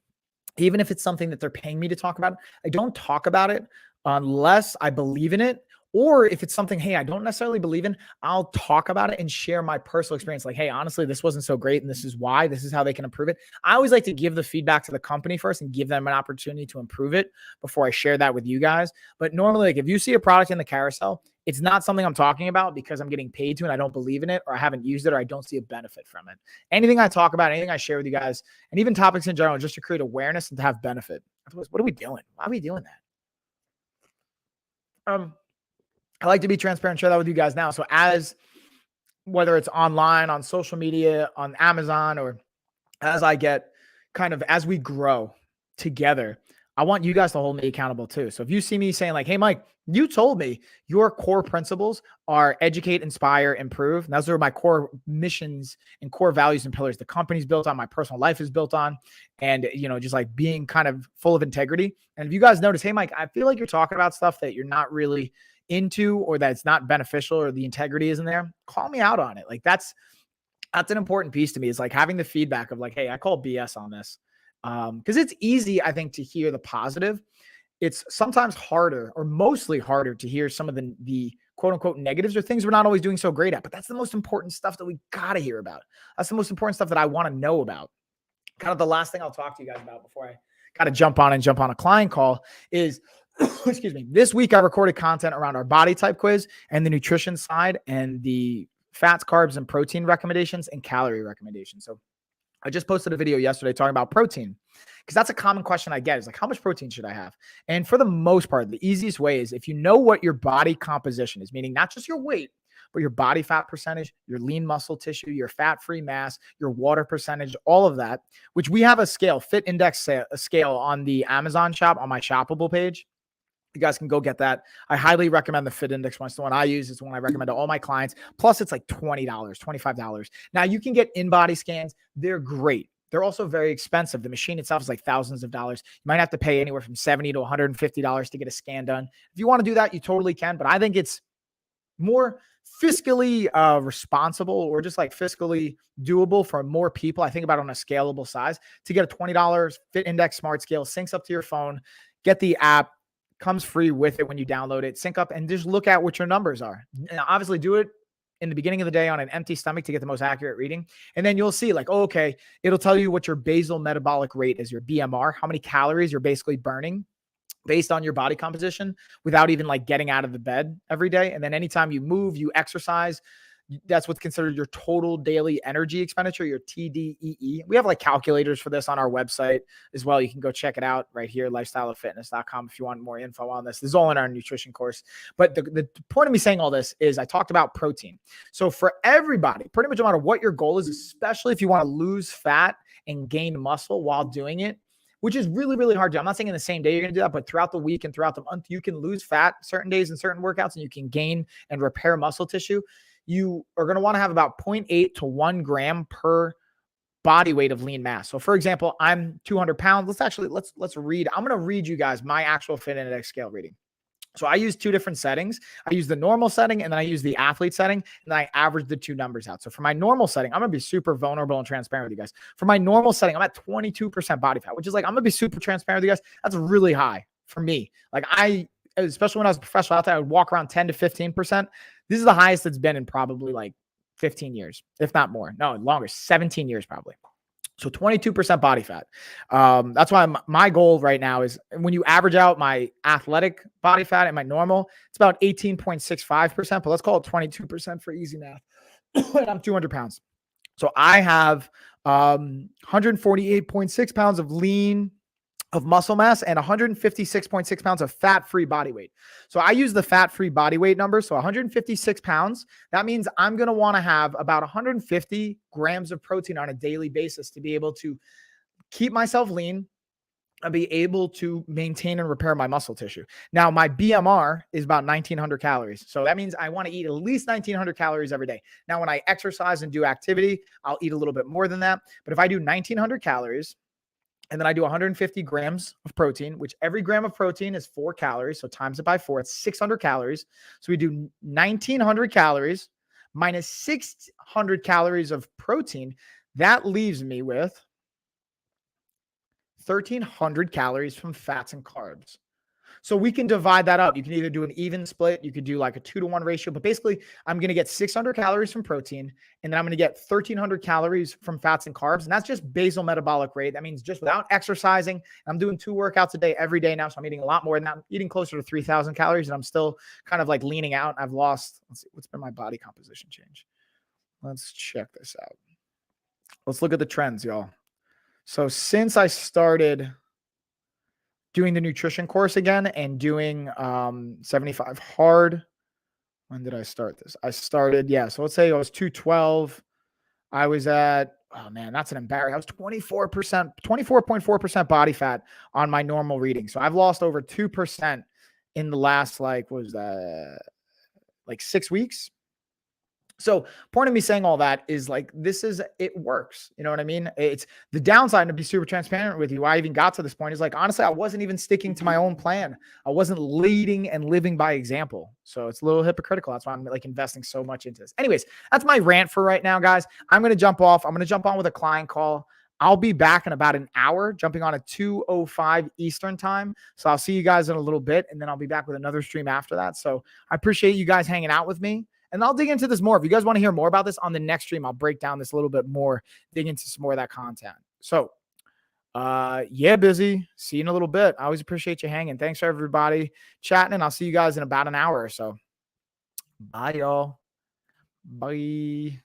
even if it's something that they're paying me to talk about, I don't talk about it unless I believe in it, or if it's something, hey, I don't necessarily believe in, I'll talk about it and share my personal experience. Like, hey, honestly, this wasn't so great and this is why, this is how they can improve it. I always like to give the feedback to the company first and give them an opportunity to improve it before I share that with you guys. But normally, like, if you see a product in the carousel, it's not something I'm talking about because I'm getting paid to and I don't believe in it, or I haven't used it, or I don't see a benefit from it. Anything I talk about, anything I share with you guys, and even topics in general, just to create awareness and to have benefit. Otherwise, what are we doing? Why are we doing that? I like to be transparent, share that with you guys now. So whether it's online, on social media, on Amazon, or as we grow together, I want you guys to hold me accountable too. So if you see me saying like, hey, Mike, you told me your core principles are educate, inspire, improve. And those are my core missions and core values and pillars. The company's built on, my personal life is built on, and, just like being kind of full of integrity. And if you guys notice, hey, Mike, I feel like you're talking about stuff that you're not really into, or that it's not beneficial, or the integrity isn't there, call me out on it. Like that's an important piece to me. It's like having the feedback of like, hey, I call BS on this. Because it's easy, I think, to hear the positive. It's sometimes harder, or mostly harder, to hear some of the quote unquote negatives or things we're not always doing so great at. But that's the most important stuff that we got to hear about. That's the most important stuff that I want to know about. Kind of the last thing I'll talk to you guys about before I got to jump on a client call is, excuse me, this week I recorded content around our body type quiz and the nutrition side and the fats, carbs, and protein recommendations and calorie recommendations. So I just posted a video yesterday talking about protein, because that's a common question I get, is like, how much protein should I have? And for the most part, the easiest way is if you know what your body composition is, meaning not just your weight, but your body fat percentage, your lean muscle tissue, your fat-free mass, your water percentage, all of that, which we have a scale, Fit Index scale on the Amazon shop, on my shoppable page. You guys can go get that. I highly recommend the Fit Index one. It's the one I use. It's the one I recommend to all my clients. Plus, it's like $20, $25. Now, you can get in-body scans. They're great. They're also very expensive. The machine itself is like thousands of dollars. You might have to pay anywhere from $70 to $150 to get a scan done. If you want to do that, you totally can. But I think it's more fiscally responsible, or just like fiscally doable for more people. I think about it on a scalable size, to get a $20 Fit Index Smart Scale, syncs up to your phone, get the app, comes free with it when you download it, sync up, and just look at what your numbers are. And obviously do it in the beginning of the day on an empty stomach to get the most accurate reading. And then you'll see like, oh, okay, it'll tell you what your basal metabolic rate is, your BMR, how many calories you're basically burning based on your body composition without even like getting out of the bed every day. And then anytime you move, you exercise, That's what's considered your total daily energy expenditure, your TDEE. We have like calculators for this on our website as well. You can go check it out right here, lifestyleoffitness.com, if you want more info on this. This is all in our nutrition course. But the point of me saying all this is I talked about protein. So for everybody, pretty much no matter what your goal is, especially if you want to lose fat and gain muscle while doing it, which is really, really hard to do. I'm not saying in the same day you're going to do that, but throughout the week and throughout the month, you can lose fat certain days and certain workouts, and you can gain and repair muscle tissue. You are going to want to have about 0.8 to 1 gram per body weight of lean mass. So for example, I'm 200 pounds. Let's read. I'm going to read you guys my actual fit index scale reading. So I use two different settings. I use the normal setting, and then I use the athlete setting, and then I average the two numbers out. So for my normal setting, I'm going to be super vulnerable and transparent with you guys. For my normal setting, I'm at 22% body fat, which is like, I'm going to be super transparent with you guys. That's really high for me. Like especially when I was a professional athlete, I would walk around 10 to 15%. This is the highest it's been in probably like 15 years, if not more. No, longer, 17 years probably. So 22% body fat. That's why my goal right now is when you average out my athletic body fat and my normal, it's about 18.65%, but let's call it 22% for easy math. And I'm 200 pounds. So I have 148.6 pounds of lean of muscle mass and 156.6 pounds of fat-free body weight. So I use the fat-free body weight number. So 156 pounds, that means I'm going to want to have about 150 grams of protein on a daily basis to be able to keep myself lean and be able to maintain and repair my muscle tissue. Now, my BMR is about 1,900 calories. So that means I want to eat at least 1,900 calories every day. Now, when I exercise and do activity, I'll eat a little bit more than that. But if I do 1,900 calories, and then I do 150 grams of protein, which every gram of protein is 4 calories. So times it by 4, it's 600 calories. So we do 1,900 calories minus 600 calories of protein. That leaves me with 1,300 calories from fats and carbs. So we can divide that up. You can either do an even split. You could do like a 2-to-1 ratio. But basically, I'm going to get 600 calories from protein, and then I'm going to get 1,300 calories from fats and carbs. And that's just basal metabolic rate. That means just without exercising. I'm doing 2 workouts a day every day now. So I'm eating a lot more than that. I'm eating closer to 3,000 calories, and I'm still kind of like leaning out. I've lost, let's see, what's been my body composition change? Let's check this out. Let's look at the trends, y'all. So since I started doing the nutrition course again and doing 75 hard. When did I start this? I started, so let's say I was 212. I was at, oh man, that's an embarrassment. I was 24.4% body fat on my normal reading. So I've lost over 2% in the last, like 6 weeks. So point of me saying all that is like, it works. You know what I mean? It's the downside, to be super transparent with you. Why I even got to this point is like, honestly, I wasn't even sticking to my own plan. I wasn't leading and living by example. So it's a little hypocritical. That's why I'm like investing so much into this. Anyways, that's my rant for right now, guys. I'm going to jump off. I'm going to jump on with a client call. I'll be back in about an hour, jumping on at 2:05 Eastern time. So I'll see you guys in a little bit, and then I'll be back with another stream after that. So I appreciate you guys hanging out with me. And I'll dig into this more. If you guys want to hear more about this on the next stream, I'll break down this a little bit more, dig into some more of that content. So, busy. See you in a little bit. I always appreciate you hanging. Thanks for everybody chatting, and I'll see you guys in about an hour or so. Bye, y'all. Bye.